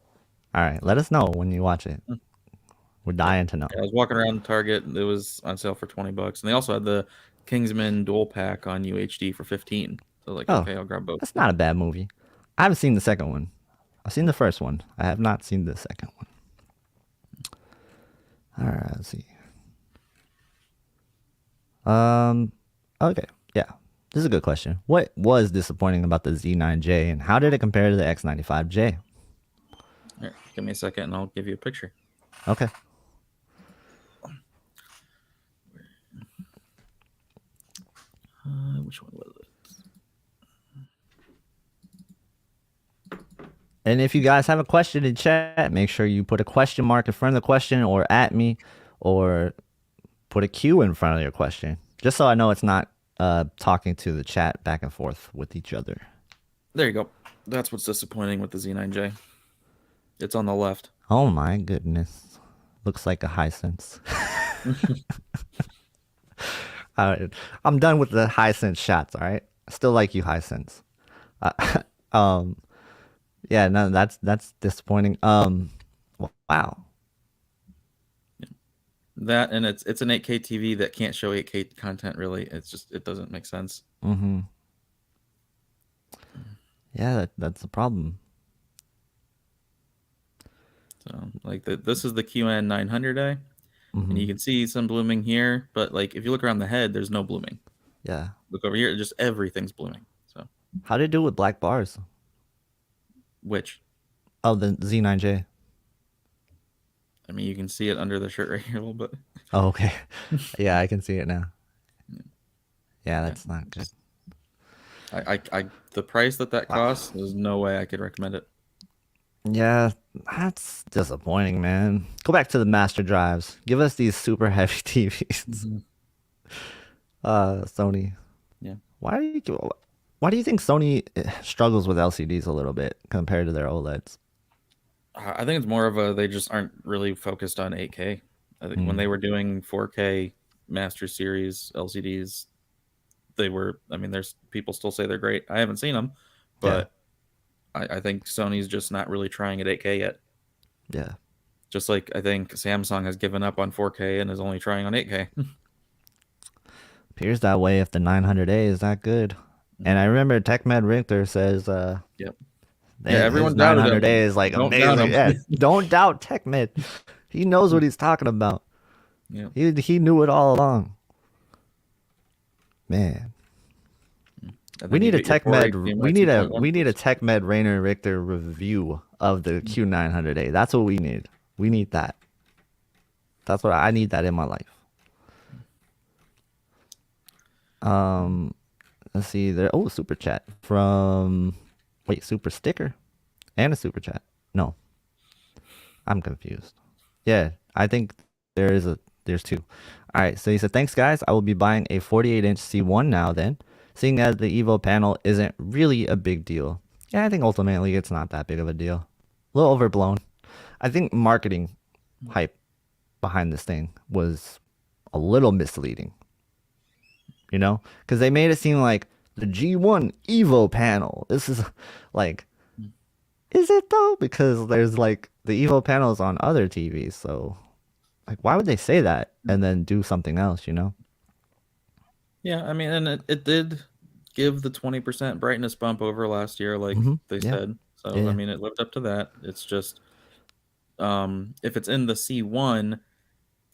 All right. Let us know when you watch it. We're dying to know. I was walking around Target. It was on sale for $20, and they also had the Kingsman dual pack on UHD for 15. So okay, I'll grab both. That's not a bad movie. I haven't seen the second one. I've seen the first one. I have not seen the second one. All right, let's see. Okay, yeah. This is a good question. What was disappointing about the Z9J, and how did it compare to the X95J? Here, give me a second, and I'll give you a picture. Okay. Which one was it? And if you guys have a question in chat, make sure you put a question mark in front of the question, or at me, or put a Q in front of your question, just so I know it's not talking to the chat back and forth with each other. There you go. That's what's disappointing with the Z9J. It's on the left. Oh my goodness. Looks like a Hisense. All right. I'm done with the Hisense shots, all right? I still like you, Hisense. Yeah, no, that's disappointing. Wow. That, and it's an 8K TV that can't show 8K content, really. It doesn't make sense. Mm-hmm. Yeah, that's a problem. So, this is the QN 900A, and you can see some blooming here, but if you look around the head, there's no blooming. Yeah. Look over here, just everything's blooming. So, how did it do with black bars? Which? Oh, the Z9J. I mean, you can see it under the shirt right here a little bit. Oh, okay. Yeah, I can see it now. Yeah, that's not good. The price that costs, there's no way I could recommend it. Yeah, that's disappointing, man. Go back to the master drives. Give us these super heavy TVs. Sony. Yeah. Why do you think Sony struggles with LCDs a little bit compared to their OLEDs? I think it's more of they just aren't really focused on 8K. I think when they were doing 4K Master Series LCDs, there's people still say they're great. I haven't seen them, but I think Sony's just not really trying at 8K yet. Yeah. Just like I think Samsung has given up on 4K and is only trying on 8K. Appears that way if the 900A is that good. And I remember TechMed Richter says, yep. Yeah, everyone 900A is like amazing. Yeah, don't doubt TechMed. He knows what he's talking about. Yeah. He knew it all along. Man. We need a TechMed. We need a TechMed Rainer Richter review of the Q900A. That's what we need. We need that. That's what I need that in my life. Let's see there. Oh, super chat from super sticker and a super chat. No, I'm confused. Yeah, I think there's two. All right, so he said, thanks guys. I will be buying a 48-inch C1 now then, seeing as the Evo panel isn't really a big deal. Yeah, I think ultimately it's not that big of a deal. A little overblown. I think marketing hype behind this thing was a little misleading. You know, because they made it seem like the G1 Evo panel. This is like, is it though? Because there's the Evo panels on other TVs. So why would they say that and then do something else, you know? Yeah, I mean, and it did give the 20% brightness bump over last year, they said. So, I mean, it lived up to that. It's just, if it's in the C1,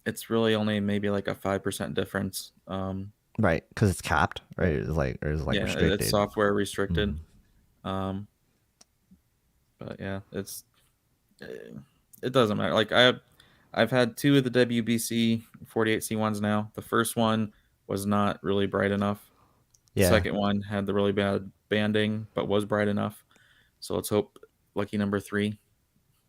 it's really only maybe a 5% difference. Right, because it's capped, right? It's like Yeah, restricted. it's software restricted. Mhm. But yeah, it doesn't matter. Like I've had two of the WBC 48C ones now. The first one was not really bright enough. The Yeah, second one had the really bad banding, but was bright enough. So let's hope lucky number 3.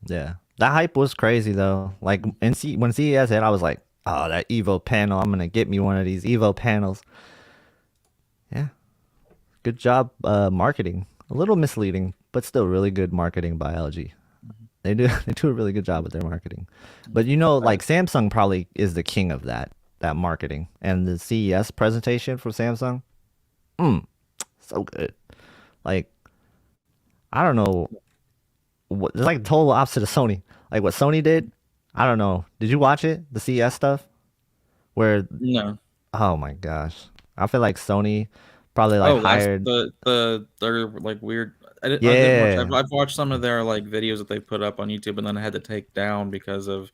yeah. That hype was crazy though. Like when CES hit, I was like, oh, that Evo panel. I'm gonna get me one of these Evo panels. Yeah, good job marketing. A little misleading, but still really good marketing by LG. They do a really good job with their marketing. But like Samsung probably is the king of that marketing. And the CES presentation for Samsung, so good. Like I don't know what it's like the total opposite of Sony. Like what Sony did, I don't know. Did you watch it? The CES stuff? Where No. oh my gosh. I feel like Sony probably like Oh, that's hired they're like weird. I didn't watch. yeah. I've watched some of their like videos that they put up on YouTube, and then I had to take down because of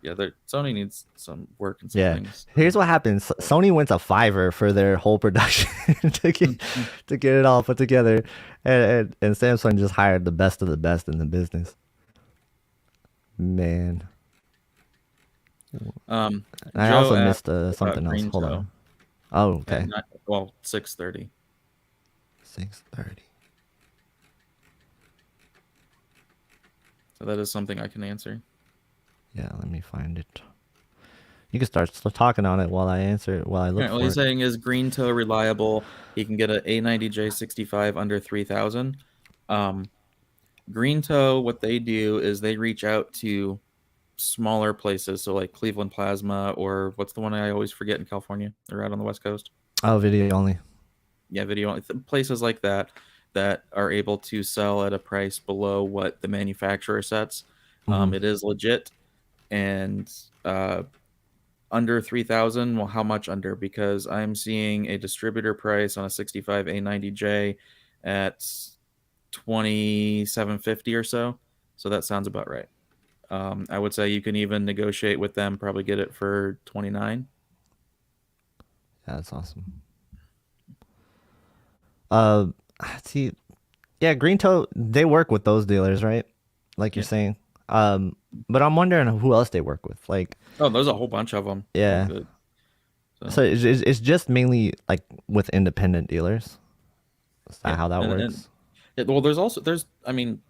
Sony needs some work and some Yeah. things. Here's what happens. Sony went to Fiverr for their whole production to get it all put together. And Samsung just hired the best of the best in the business. Man. I Joe also asked missed about something else. Green Hold Toe on. Oh, at okay. 6:30. 6:30. So that is something I can answer. Yeah, let me find it. You can start talking on it while I answer it, while I look All right, what for he's it. saying is Green Toe reliable. He can get a A90J 65 under 3,000. Green Toe, what they do is they reach out to smaller places, so like Cleveland Plasma, or what's the one I always forget in California? They're out on the West Coast. Oh, video only. Yeah, video places like that are able to sell at a price below what the manufacturer sets. It is legit, and under 3,000. Well, how much under? Because I'm seeing a distributor price on a 65 A90J at 2750 or so. So that sounds about right. I would say you can even negotiate with them, probably get it for 29. Yeah, that's awesome. See, yeah, Green Toe, they work with those dealers, right? Like you're Yeah. saying. But I'm wondering who else they work with. Like, Oh, there's a whole bunch of them. yeah. So it's just mainly like with independent dealers. Is that how that works? Well, I mean,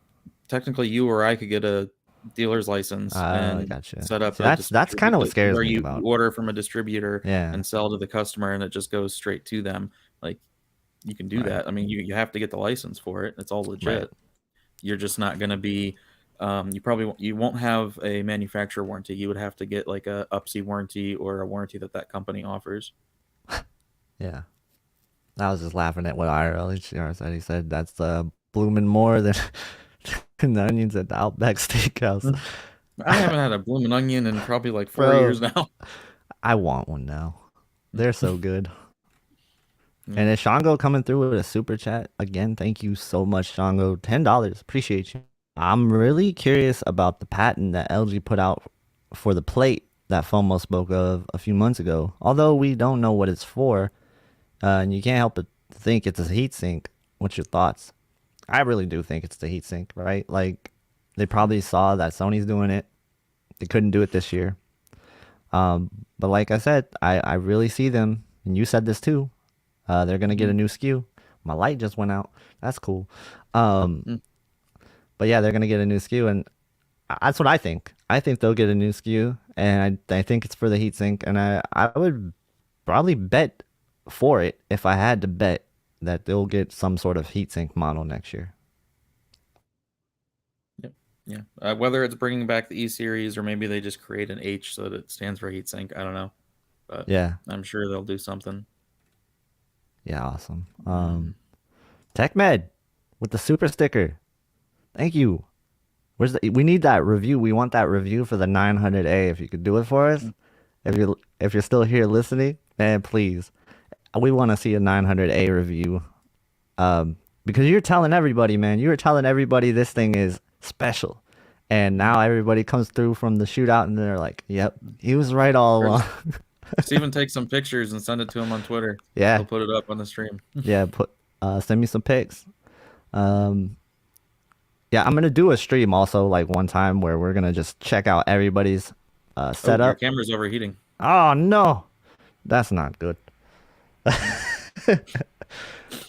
technically you or I could get a dealer's license and Gotcha. set up See, a that's kind of what scares where me you about. order from a distributor Yeah. and sell to the customer, and it just goes straight to them. Like, you can do that. I mean, you have to get the license for it. It's all legit. Right. You're just not going to be you won't have a manufacturer warranty. You would have to get like a UPSI warranty or a warranty that company offers. Yeah. I was just laughing at what IRL said. He said that's blooming more than the onions at the Outback Steakhouse. I haven't had a bloomin' onion in probably like 4 Bro. years now. I want one now. They're so good. And is Shango coming through with a super chat again? Thank you so much, Shango. $10. Appreciate you. I'm really curious about the patent that LG put out for the plate that FOMO spoke of a few months ago. Although we don't know what it's for, and you can't help but think it's a heatsink. What's your thoughts? I really do think it's the heatsink, right? Like, they probably saw that Sony's doing it. They couldn't do it this year. But like I said, I really see them, and you said this too. They're going to get a new SKU. My light just went out. That's cool. But yeah, they're going to get a new SKU, and that's what I think. I think they'll get a new SKU, and I think it's for the heatsink, and I would probably bet for it if I had to bet that they'll get some sort of heatsink model next year. Yeah. Whether it's bringing back the E series or maybe they just create an H so that it stands for heatsink, I don't know. But yeah, I'm sure they'll do something. Yeah, awesome. TechMed with the super sticker. Thank you. We need that review. We want that review for the 900A. If you could do it for us, if you're still here listening, man, please. We want to see a 900A review. Because you're telling everybody, man. You were telling everybody this thing is special. And now everybody comes through from the shootout and they're like, yep, he was right all along. Steven, take some pictures and send it to him on Twitter. Yeah, He'll put it up on the stream. yeah. Send me some pics. Um, yeah, I'm gonna do a stream also like one time where we're gonna just check out everybody's Oh, your setup. camera's overheating. Oh no, that's not good. All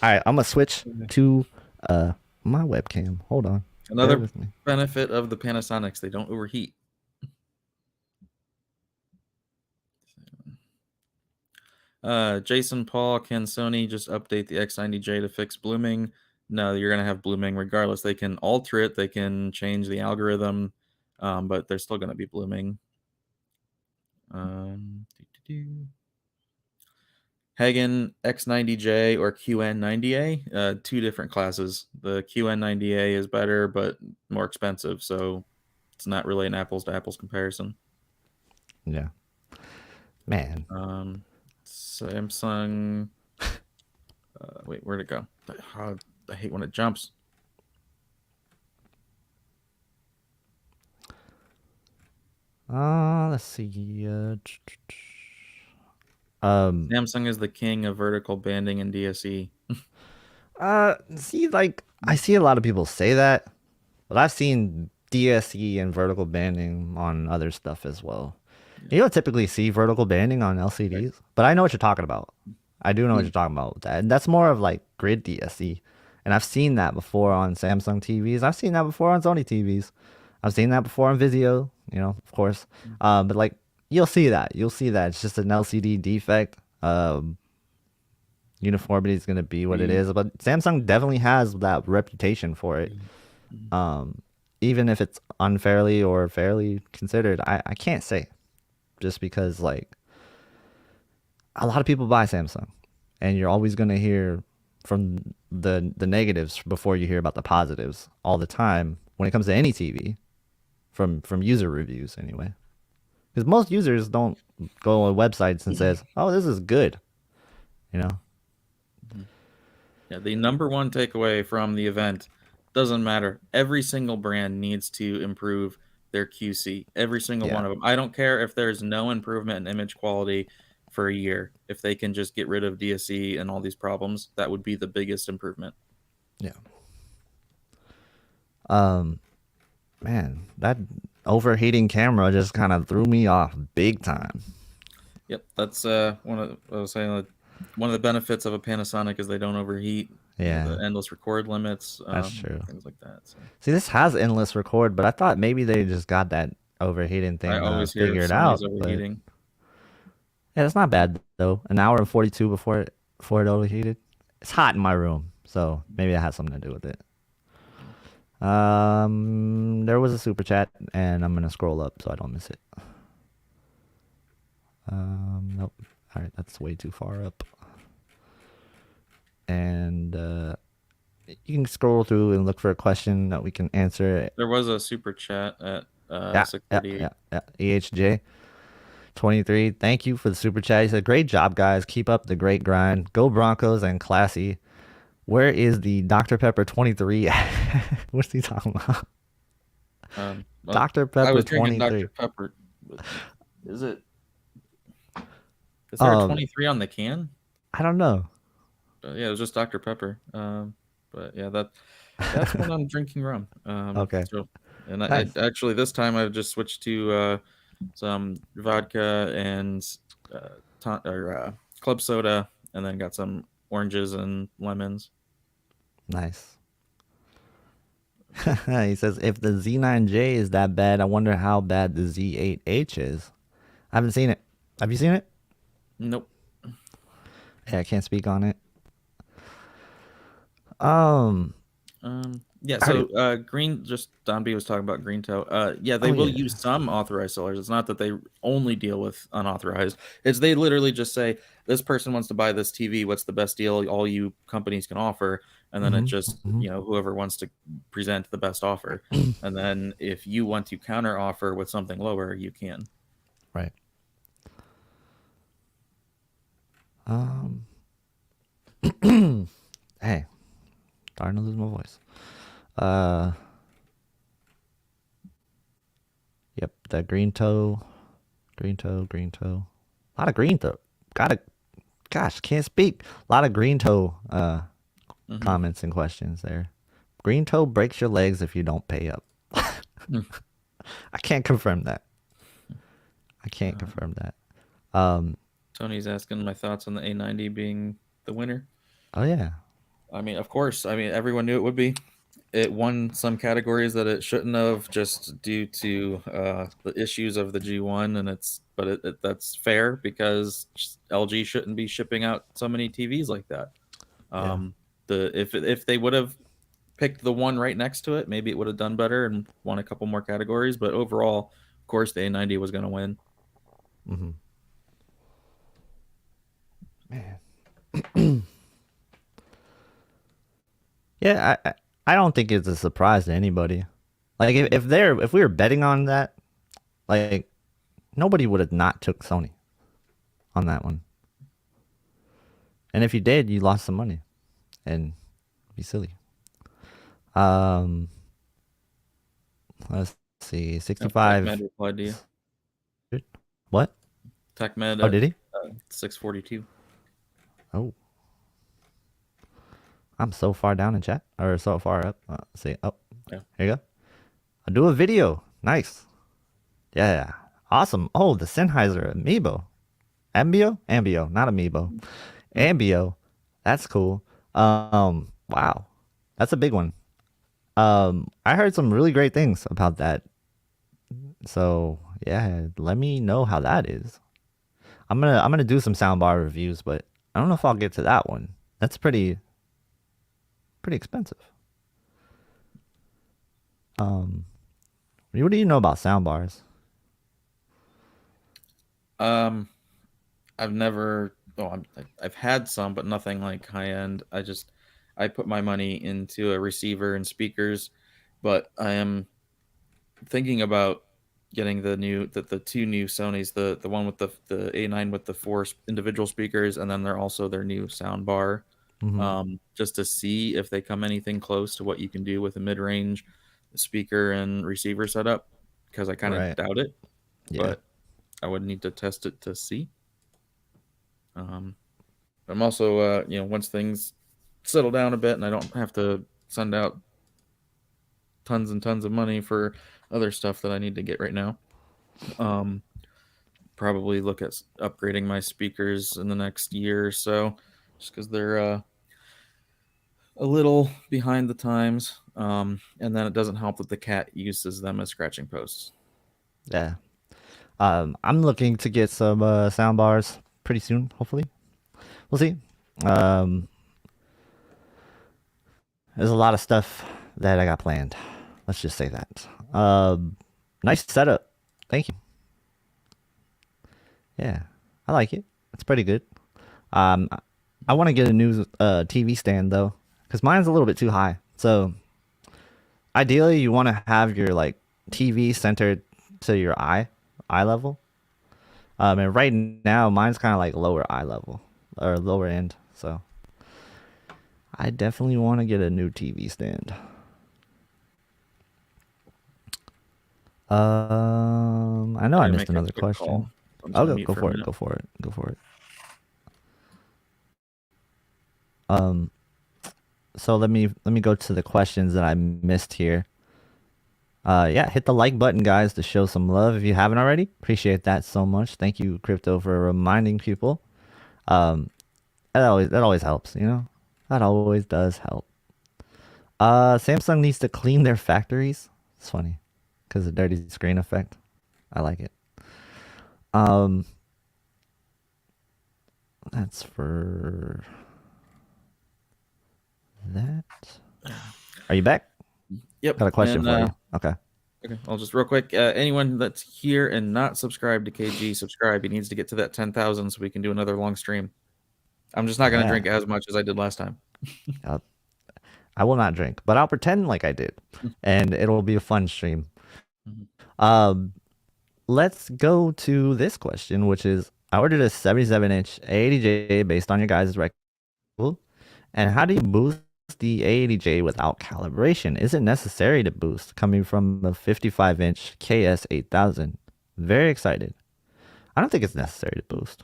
right, I'm gonna switch to my webcam. Hold on. Bear Another with me. benefit of the Panasonics, they don't overheat. Jason Paul, can Sony just update the X90J to fix blooming? No, you're going to have blooming regardless. They can alter it, they can change the algorithm, but they're still going to be blooming. Hagen X90J or QN90A, two different classes. The QN90A is better, but more expensive, so it's not really an apples to apples comparison. Yeah, man. Samsung. Wait, where'd it go? I hate when it jumps. Let's see. Samsung is the king of vertical banding and DSE. See, like I see a lot of people say that, but I've seen DSE and vertical banding on other stuff as well. You don't typically see vertical banding on LCDs, but I know what you're talking about. I do know what you're talking about. That's more of like grid DSE, and I've seen that before on Samsung TVs. I've seen that before on Sony TVs. I've seen that before on Vizio, of course. But like you'll see that. You'll see that. It's just an LCD defect. Uniformity is going to be what it is, but Samsung definitely has that reputation for it. Even if it's unfairly or fairly considered, I can't say, just because like a lot of people buy Samsung, and you're always going to hear from the negatives before you hear about the positives all the time when it comes to any TV, from user reviews anyway. Because most users don't go on websites and says, "Oh, this is good," Yeah, the number one takeaway from the event, doesn't matter. Every single brand needs to improve their QC. Every single one of them. I don't care if there's no improvement in image quality for a year. If they can just get rid of DSE and all these problems, that would be the biggest improvement. Yeah. Man, that overheating camera just kind of threw me off big time. Yep, that's one of the benefits of a Panasonic is they don't overheat. Yeah, the endless record limits. That's true. Things like that. So. See, this has endless record, but I thought maybe they just got that overheating thing I always hear figured Sony's out. overheating. Yeah, it's not bad though. An hour and 42 before it overheated. It's hot in my room, so maybe that has something to do with it. There was a super chat, and I'm gonna scroll up so I don't miss it. Nope. All right, that's way too far up. And you can scroll through and look for a question that we can answer. There was a super chat at 6:38. Yeah. EHJ 23. Thank you for the super chat. He said, "Great job, guys. Keep up the great grind. Go Broncos and classy. Where is the Dr. Pepper 23?" What's he talking about? Dr. Pepper I was 23. drinking Dr. Pepper. Is it? Is there a 23 on the can? I don't know. Yeah, it was just Dr. Pepper. But yeah, that's when I'm drinking rum. Okay. So, and Nice. I actually this time I've just switched to some vodka and club soda, and then got some oranges and lemons. Nice. He says, if the Z9J is that bad, I wonder how bad the Z8H is. I haven't seen it. Have you seen it? Nope. Yeah, I can't speak on it. Yeah, so green, just Don B was talking about Green Toe. Yeah, they will use some authorized sellers. It's not that they only deal with unauthorized. It's they literally just say, this person wants to buy this TV. What's the best deal all you companies can offer? And then it just, whoever wants to present the best offer. And then if you want to counter offer with something lower, you can. Right. Hey, starting to lose my voice. Yep, the green toe. A lot of green toe. Gosh, can't speak. A lot of green toe comments and questions there. Green toe breaks your legs if you don't pay up. I can't confirm that. I can't confirm that. Tony's asking my thoughts on the A90 being the winner. Oh yeah. I mean, of course. I mean, everyone knew it would be. It won some categories that it shouldn't have, just due to the issues of the G1, and that's fair because LG shouldn't be shipping out so many TVs like that. If they would have picked the one right next to it, maybe it would have done better and won a couple more categories. But overall, of course, the A90 was going to win. Mm-hmm. Man. Yeah, I don't think it's a surprise to anybody. Like if we were betting on that, like nobody would have not took Sony on that one. And if you did, you lost some money, and it'd be silly. Let's see, 65. TechMed replied to you. What? TechMed. Oh, did he? 642. Oh. I'm so far down in chat, or so far up. Let's see. Oh, Yeah. Here you go. I'll do a video. Nice. Yeah. Awesome. Oh, the Sennheiser Amiibo. Ambio, not Amiibo. Ambio. That's cool. Wow. That's a big one. I heard some really great things about that. So yeah, let me know how that is. I'm gonna do some soundbar reviews, but I don't know if I'll get to that one. That's pretty expensive. What do you know about soundbars? I've never. Oh, I've had some, but nothing like high end. I put my money into a receiver and speakers, but I am thinking about getting the two new Sonys, the one with the A9 with the 4 individual speakers, and then they're also their new sound bar. Just to see if they come anything close to what you can do with a mid-range speaker and receiver setup, because I kind of doubt it. Yeah. But I would need to test it to see. I'm also once things settle down a bit and I don't have to send out tons and tons of money for other stuff that I need to get right now, probably look at upgrading my speakers in the next year or so, just because they're a little behind the times, and then it doesn't help that the cat uses them as scratching posts. Yeah. I'm looking to get some sound bars pretty soon, hopefully. We'll see. There's a lot of stuff that I got planned. Let's just say that. Nice setup. Thank you. Yeah, I like it. It's pretty good. I want to get a new TV stand though, because mine's a little bit too high. So ideally, you want to have your like TV centered to your eye level. And right now, mine's kind of like lower eye level or lower end. So I definitely want to get a new TV stand. I know I missed another question. Oh, go for it. Go for it. Go for it. So let me go to the questions that I missed here. Yeah, hit the like button, guys, to show some love if you haven't already. Appreciate that so much. Thank you, Crypto, for reminding people. That always helps, you know. That always does help. Samsung needs to clean their factories. It's funny because of the dirty screen effect. I like it. That's for that. Are you back? Yep. Got a question for you. Okay. Okay. I'll just real quick. Anyone that's here and not subscribed to KG, subscribe. He needs to get to that 10,000 so we can do another long stream. I'm just not going to drink as much as I did last time. I will not drink, but I'll pretend like I did, and it'll be a fun stream. Let's go to this question, which is, I ordered a 77-inch A80J based on your guys' recommendation. And how do you boost the A80J without calibration? Is it necessary to boost coming from a 55-inch KS8000? Very excited. I don't think it's necessary to boost.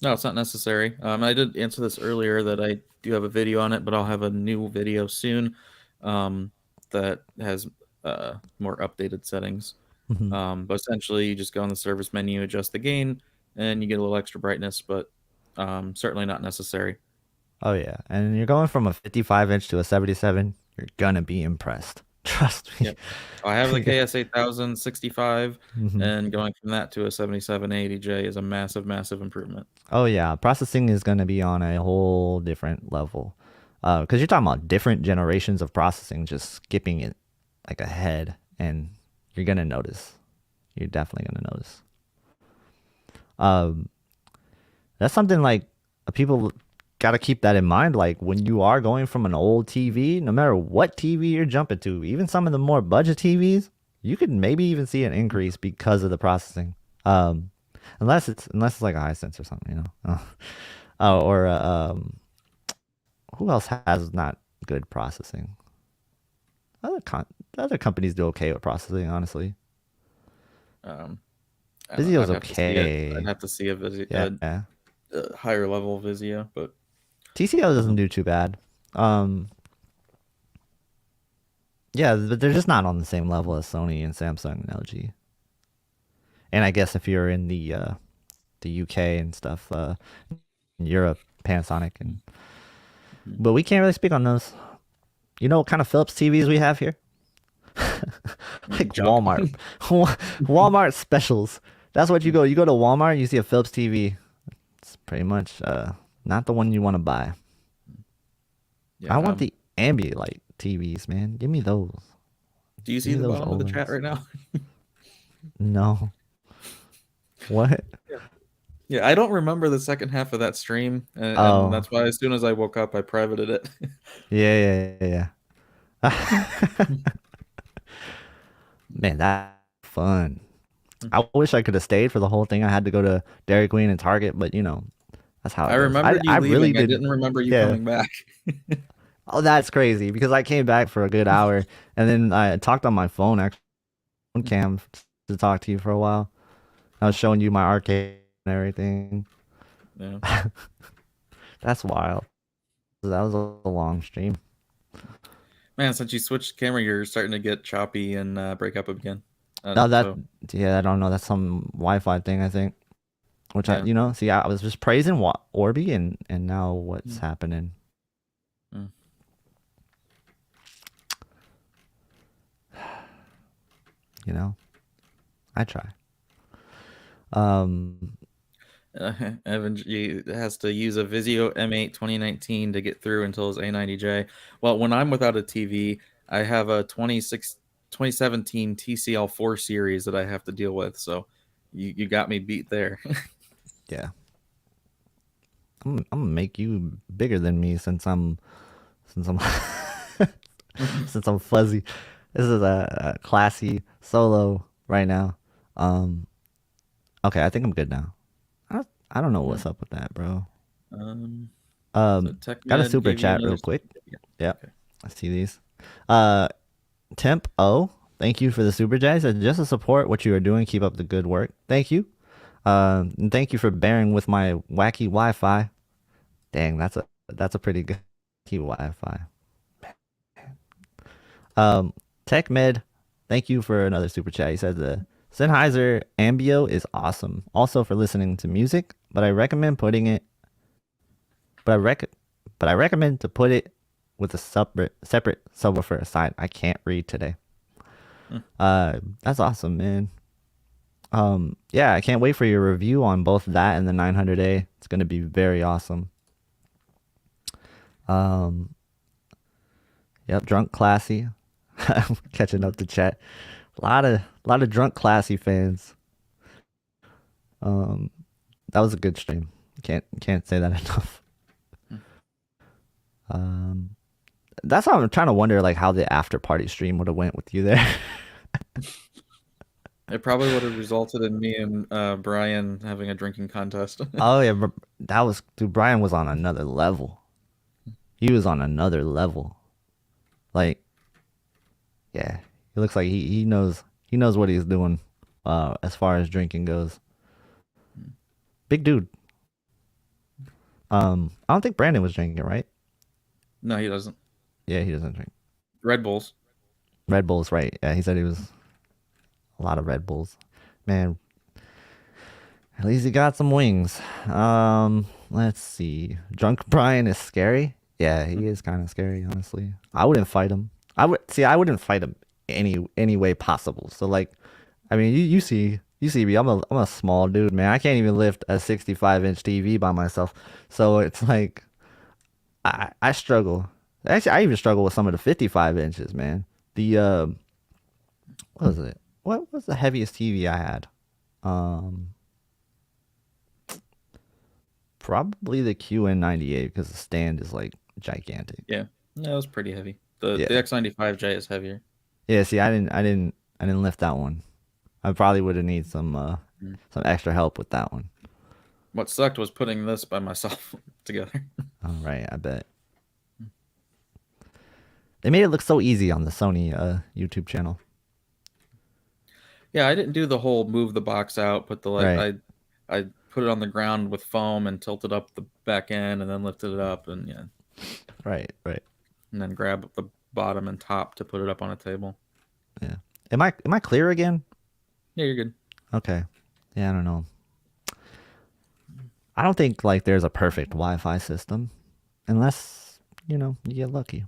No, it's not necessary. I did answer this earlier that I do have a video on it, but I'll have a new video soon that has more updated settings. But essentially, you just go on the service menu, adjust the gain, and you get a little extra brightness, but certainly not necessary. Oh yeah, and you're going from a 55-inch to a 77. You're gonna be impressed. Trust me. Yep. I have the KS8000 65, Mhm. and going from that to a 7780J is a massive, massive improvement. Oh yeah, processing is gonna be on a whole different level. Because you're talking about different generations of processing, just skipping it like ahead, and you're gonna notice. You're definitely gonna notice. Um, that's something like people got to keep that in mind. Like when you are going from an old TV, no matter what TV you're jumping to, even some of the more budget TVs, you could maybe even see an increase because of the processing. Unless it's like a Hisense or something, you know. Or who else has not good processing? Other companies do okay with processing, honestly. Um, Vizio's I'd have to see it. okay. I'd have to see Yeah. a higher level Vizio, but TCL doesn't do too bad. Yeah, but they're just not on the same level as Sony and Samsung and LG. And I guess if you're in the UK and stuff, in Europe, Panasonic, and but we can't really speak on those. You know what kind of Philips TVs we have here? Like Junk. Walmart, Walmart specials. That's what you go. You go to Walmart, you see a Philips TV. It's pretty much not the one you want to buy. yeah, I want the ambient light TVs, man. Give me those. Do you see give me the those bottom of the chat OLEDs. right now? No. What? Yeah, I don't remember the second half of that stream, and Oh. that's why as soon as I woke up, I privated it. Yeah. Man, that's fun. I wish I could have stayed for the whole thing. I had to go to Dairy Queen and Target, but you know, that's how it I goes. remembered you I leaving. really I did. didn't remember you Yeah. coming back. Oh, that's crazy because I came back for a good hour and then I talked on my phone, actually, on cam to talk to you for a while. I was showing you my arcade and everything. Yeah. That's wild. That was a long stream. Man, since you switched camera, you're starting to get choppy and break up again. No, So, yeah, I don't know. That's some Wi-Fi thing, I think. Which Yeah. see, I was just praising Orbi, and now what's happening? Mm. You know, I try. Evan G has to use a Vizio M8 2019 to get through until his A90J. Well, when I'm without a TV, I have a 2017 TCL 4 series that I have to deal with. So you got me beat there. Yeah. I'm gonna make you bigger than me since I'm since I'm fuzzy. This is a classy solo right now. Okay, I think I'm good now. I don't know what's up with that, bro. So Tech Got a Med super gave you chat another real quick. Yeah. Yeah, Okay. I see these. Temp O, thank you for the super chat. He said, just to support what you are doing, keep up the good work. Thank you. And thank you for bearing with my wacky Wi-Fi. Dang, that's a pretty good Wi-Fi. Tech Med, thank you for another super chat. He says the Sennheiser Ambio is awesome. Also for listening to music, but I recommend putting it. But I recommend to put it with a separate subwoofer aside. I can't read today. That's awesome, man. Yeah, I can't wait for your review on both that and the 900A. It's gonna be very awesome. Yep, drunk classy. Catching up to chat. A lot of drunk classy fans. That was a good stream. Can't say that enough. That's how I'm trying to wonder like how the after party stream would have went with you there. It probably would have resulted in me and Brian having a drinking contest. Oh yeah, dude. Brian was on another level. He was on another level. Like, yeah, he looks like he knows what he's doing, as far as drinking goes. Big dude. I don't think Brandon was drinking, right? No, he doesn't. Yeah, he doesn't drink. Red Bulls. Red Bulls, right? Yeah, he said he was a lot of Red Bulls. Man, at least he got some wings. Let's see. Drunk Brian is scary. Yeah, he is kind of scary, honestly. I wouldn't fight him. I wouldn't fight him any way possible. So like, I mean, you see me. I'm a small dude, man. I can't even lift a 65-inch TV by myself. So it's like I struggle. Actually, I even struggle with some of the 55 inches, man. The what was it? What was the heaviest TV I had? Um, Probably the QN98 because the stand is like gigantic. Yeah, that was pretty heavy. The Yeah. X95J is heavier. Yeah, see, I didn't lift that one. I probably would have need some extra help with that one. What sucked was putting this by myself together. All right, I bet. They made it look so easy on the Sony YouTube channel. Yeah, I didn't do the whole move the box out, put the Right. I put it on the ground with foam and tilted up the back end and then lifted it up and Right, right. and then grab the bottom and top to put it up on a table. Yeah. Am I clear again? Yeah, you're good. Okay. Yeah, I don't know. I don't think like there's a perfect Wi-Fi system unless, you get lucky.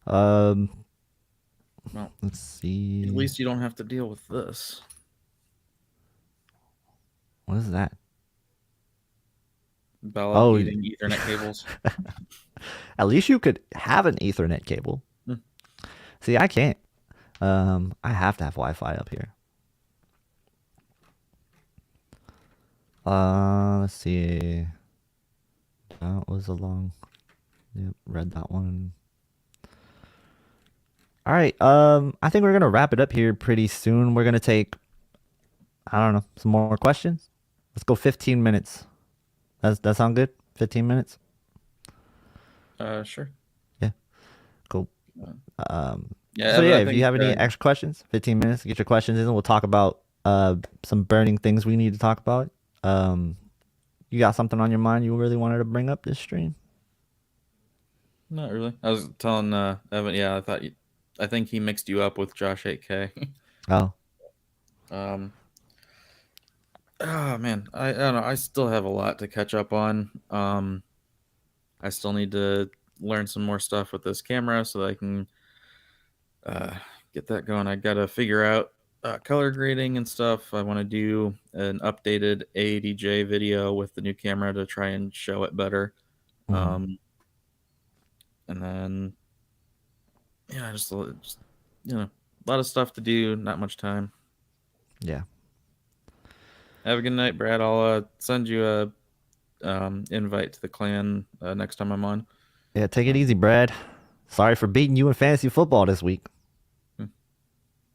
Well, Let's see. at least you don't have to deal with this. What is that? Bella Oh. eating Ethernet cables. At least you could have an Ethernet cable. Hmm. See, I can't. I have to have Wi-Fi up here. Let's see. That was a long. Yep, read that one. All right. I think we're gonna wrap it up here pretty soon. We're gonna take, I don't know, some more questions. Let's go 15 minutes. That sound good? 15 minutes? Sure. Yeah. Cool. Yeah. So but yeah, I if you think, have any extra questions, 15 minutes, get your questions in. We'll talk about some burning things we need to talk about. You got something on your mind you really wanted to bring up this stream? not really. I was telling Evan. Yeah, I think he mixed you up with Josh 8K. Oh, Oh man, I don't know. I still have a lot to catch up on. I still need to learn some more stuff with this camera so that I can get that going. I gotta figure out color grading and stuff. I want to do an updated ADJ video with the new camera to try and show it better. And then yeah, just a lot of stuff to do. Not much time. yeah. Have a good night, Brad. I'll send you a invite to the clan next time I'm on. Yeah, take it easy, Brad. Sorry for beating you in fantasy football this week.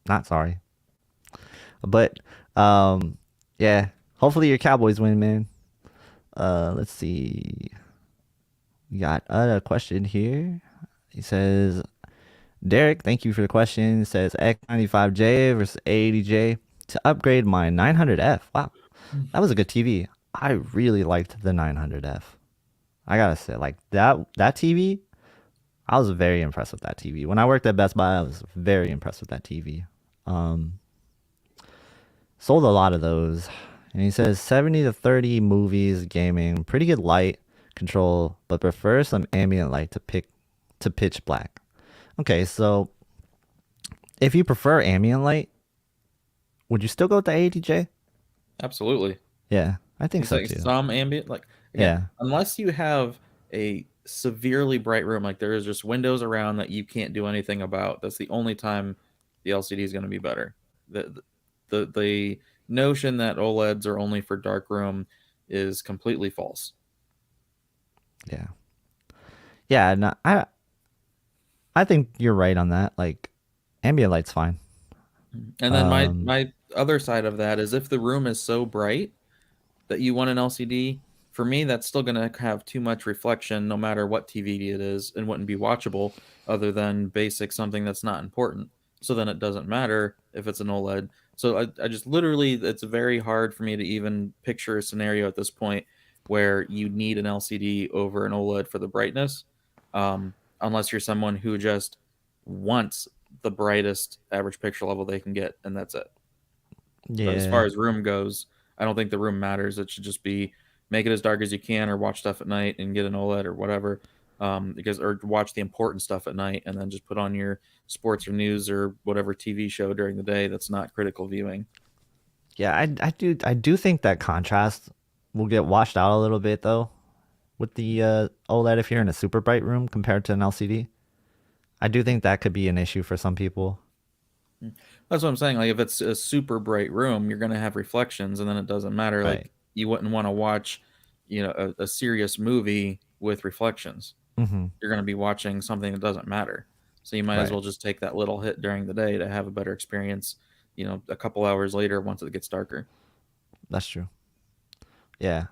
Not sorry. But yeah, hopefully your Cowboys win, man. Let's see. We got a question here. He says, Derek, thank you for the question. It says X95J versus 80J to upgrade my 900F. Wow, that was a good TV. I really liked the 900F. I gotta say, like that TV, I was very impressed with that TV. When I worked at Best Buy, I was very impressed with that TV. Sold a lot of those. And he says 70 to 30 movies, gaming, pretty good light control, but prefer some ambient light to pitch black. Okay, so if you prefer ambient light, would you still go with the 80J? Absolutely. Yeah, I think It's so like too. some ambient, like again, unless you have a severely bright room, like there is just windows around that you can't do anything about. That's the only time the LCD is going to be better. The notion that OLEDs are only for dark room is completely false. Yeah. Yeah, no, I think you're right on that. Like ambient light's fine. And then my other side of that is if the room is so bright that you want an LCD, for me that's still going to have too much reflection no matter what TV it is and wouldn't be watchable other than basic something that's not important. So then it doesn't matter if it's an OLED. So I just literally, it's very hard for me to even picture a scenario at this point where you need an LCD over an OLED for the brightness, unless you're someone who just wants the brightest average picture level they can get, and that's it. But as far Yeah. as room goes, I don't think the room matters. It should just be make it as dark as you can, or watch stuff at night and get an OLED or whatever. Because or watch the important stuff at night, and then just put on your sports or news or whatever TV show during the day that's not critical viewing. Yeah, I do think that contrast will get washed out a little bit though with the OLED if you're in a super bright room compared to an LCD. I do think that could be an issue for some people. That's what I'm saying. Like if it's a super bright room, you're gonna have reflections, and then it doesn't matter. Right. Like you wouldn't want to watch, a serious movie with reflections. Mm-hmm. You're gonna be watching something that doesn't matter. So you might as Right. well just take that little hit during the day to have a better experience. A couple hours later once it gets darker. That's true. Yeah.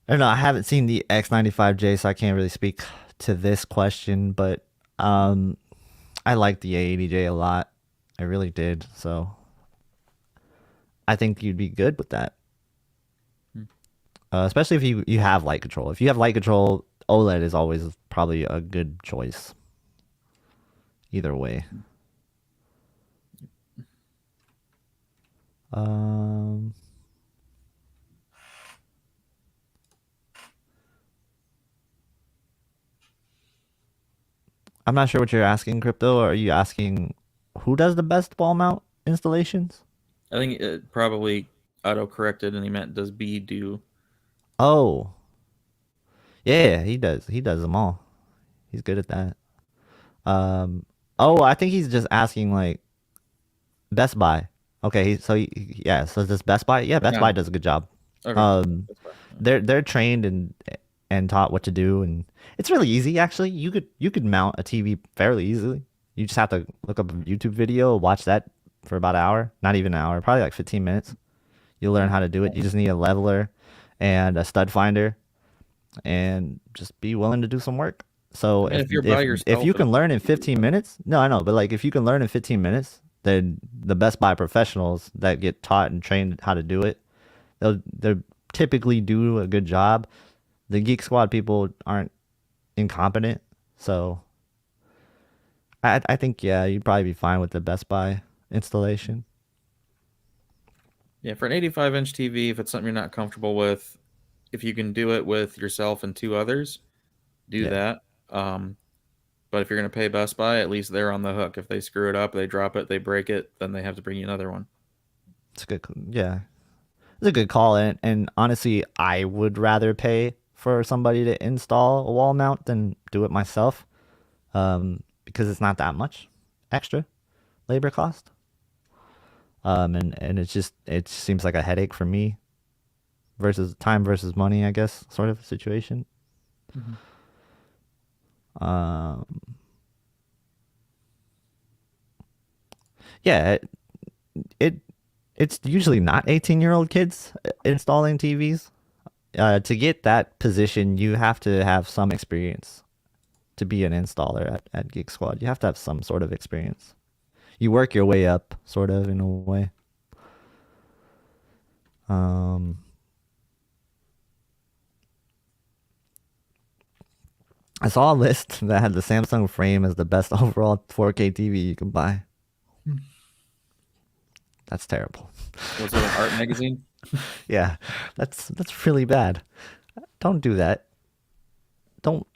I don't know. I haven't seen the X95J, so I can't really speak to this question, but um, I like the A80J a lot. I really did. So I think you'd be good with that, Hmm. especially if you have light control. If you have light control, OLED is always probably a good choice. Either way. Um, I'm not sure what you're asking, Crypto. Are you asking who does the best wall mount installations? I think it probably auto corrected and he meant does B do. Oh, yeah, he does. He does them all. He's good at that. Um, oh, I think he's just asking like Best Buy. Okay, yeah. So does Best Buy? Yeah, Best Yeah. Buy does a good job. Okay. Um, That's fine. they're trained and taught what to do, and it's really easy actually. You could mount a TV fairly easily. You just have to look up a YouTube video, watch that for about an hour, not even an hour, probably like 15 minutes. You'll learn how to do it. You just need a leveler and a stud finder, and just be willing to do some work. So I mean, if if you're if by if yourself, you can learn in 15 minutes, no, I know, but like if you can learn in 15 minutes, then the Best Buy professionals that get taught and trained how to do it, they'll typically do a good job. The Geek Squad people aren't incompetent, so I think yeah, you'd probably be fine with the Best Buy installation. yeah, for an 85-inch TV, if it's something you're not comfortable with, if you can do it with yourself and two others, do Yeah, that. But if you're going to pay Best Buy, at least they're on the hook. If they screw it up, they drop it, they break it, then they have to bring you another one. it's a good yeah, it's a good call, and honestly, I would rather pay for somebody to install a wall mount than do it myself, because it's not that much extra labor cost. And it seems like a headache for me versus time versus money, I guess, sort of situation. Mhm. Um, yeah, it it's usually not 18-year-old kids installing TVs. To get that position, you have to have some experience to be an installer at Geek Squad. You have to have some sort of experience. You work your way up, sort of, in a way. Um, I saw a list that had the Samsung Frame as the best overall 4K TV you can buy. That's terrible. Was it an art magazine? Yeah, that's really bad. Don't do that. Don't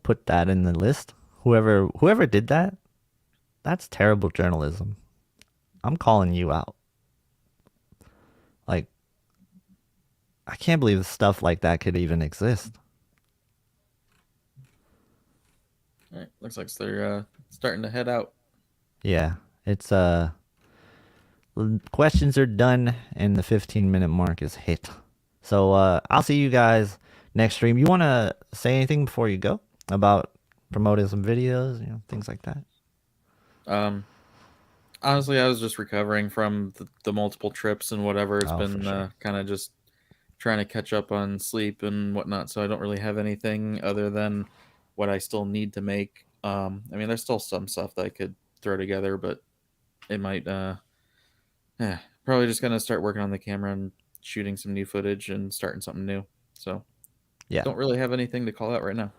put that in the list. Whoever did that, that's terrible journalism. I'm calling you out. Like, I can't believe stuff like that could even exist. All right, looks like they're starting to head out. Yeah, it's questions are done and the 15-minute mark is hit. So I'll see you guys next stream. You want to say anything before you go about promoting some videos, things like that? Um, Honestly, I was just recovering from the multiple trips and whatever. It's Oh, for been sure. kind of just trying to catch up on sleep and whatnot. So I don't really have anything other than what I still need to make. I mean, there's still some stuff that I could throw together, but it might probably just gonna start working on the camera and shooting some new footage and starting something new. So Yeah. don't really have anything to call out right now.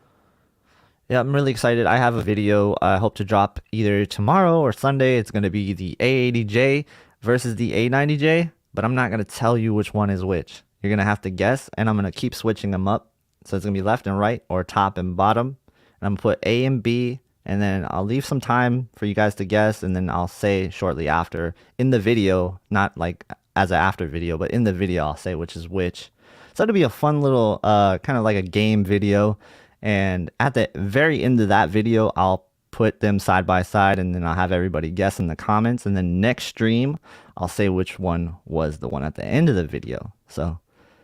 Yeah, I'm really excited. I have a video I hope to drop either tomorrow or Sunday. It's going to be the A80J versus the A90J, but I'm not going to tell you which one is which. You're going to have to guess, and I'm going to keep switching them up. So it's going to be left and right or top and bottom. And I'm going to put A and B, and then I'll leave some time for you guys to guess, and then I'll say shortly after in the video, not like as an after video, but in the video I'll say which is which. So it'll be a fun little kind of like a game video. And at the very end of that video, I'll put them side by side, and then I'll have everybody guess in the comments. And then next stream, I'll say which one was the one at the end of the video. So,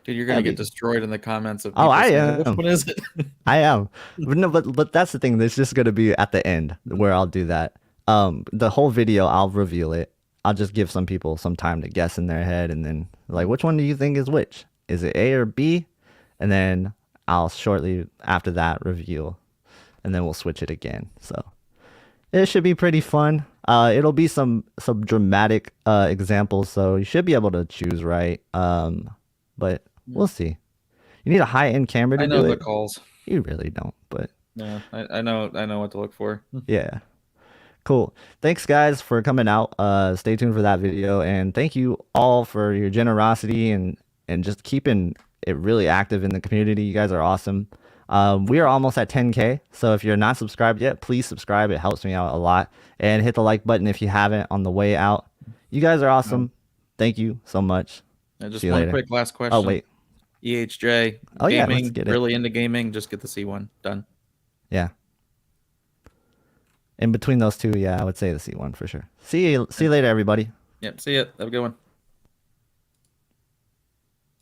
Dude, you're gonna That'd get be- destroyed in the comments of Oh, people I saying, which am. one is it? I am. But no, but that's the thing. It's just gonna be at the end where I'll do that. The whole video, I'll reveal it. I'll just give some people some time to guess in their head, and then like, which one do you think is which? Is it A or B? And then I'll shortly after that reveal, and then we'll switch it again. So it should be pretty fun. It'll be some dramatic examples, so you should be able to choose right. But we'll see. You need a high-end camera to I know do the it. calls. You really don't, but Yeah, I know what to look for. yeah. Cool. Thanks guys for coming out. Stay tuned for that video, and thank you all for your generosity and just keeping it really active in the community. You guys are awesome. We are almost at 10K, so if you're not subscribed yet, please subscribe. It helps me out a lot. And hit the like button if you haven't on the way out. You guys are awesome. Thank you so much. Just See you one later. quick last question. Oh wait. EHJ. Oh, yeah, Gaming, let's get it. really into gaming, just get the C1 done. Yeah. In between those two, yeah, I would say the C1 for sure. See you later, everybody. Yep. See ya. Have a good one.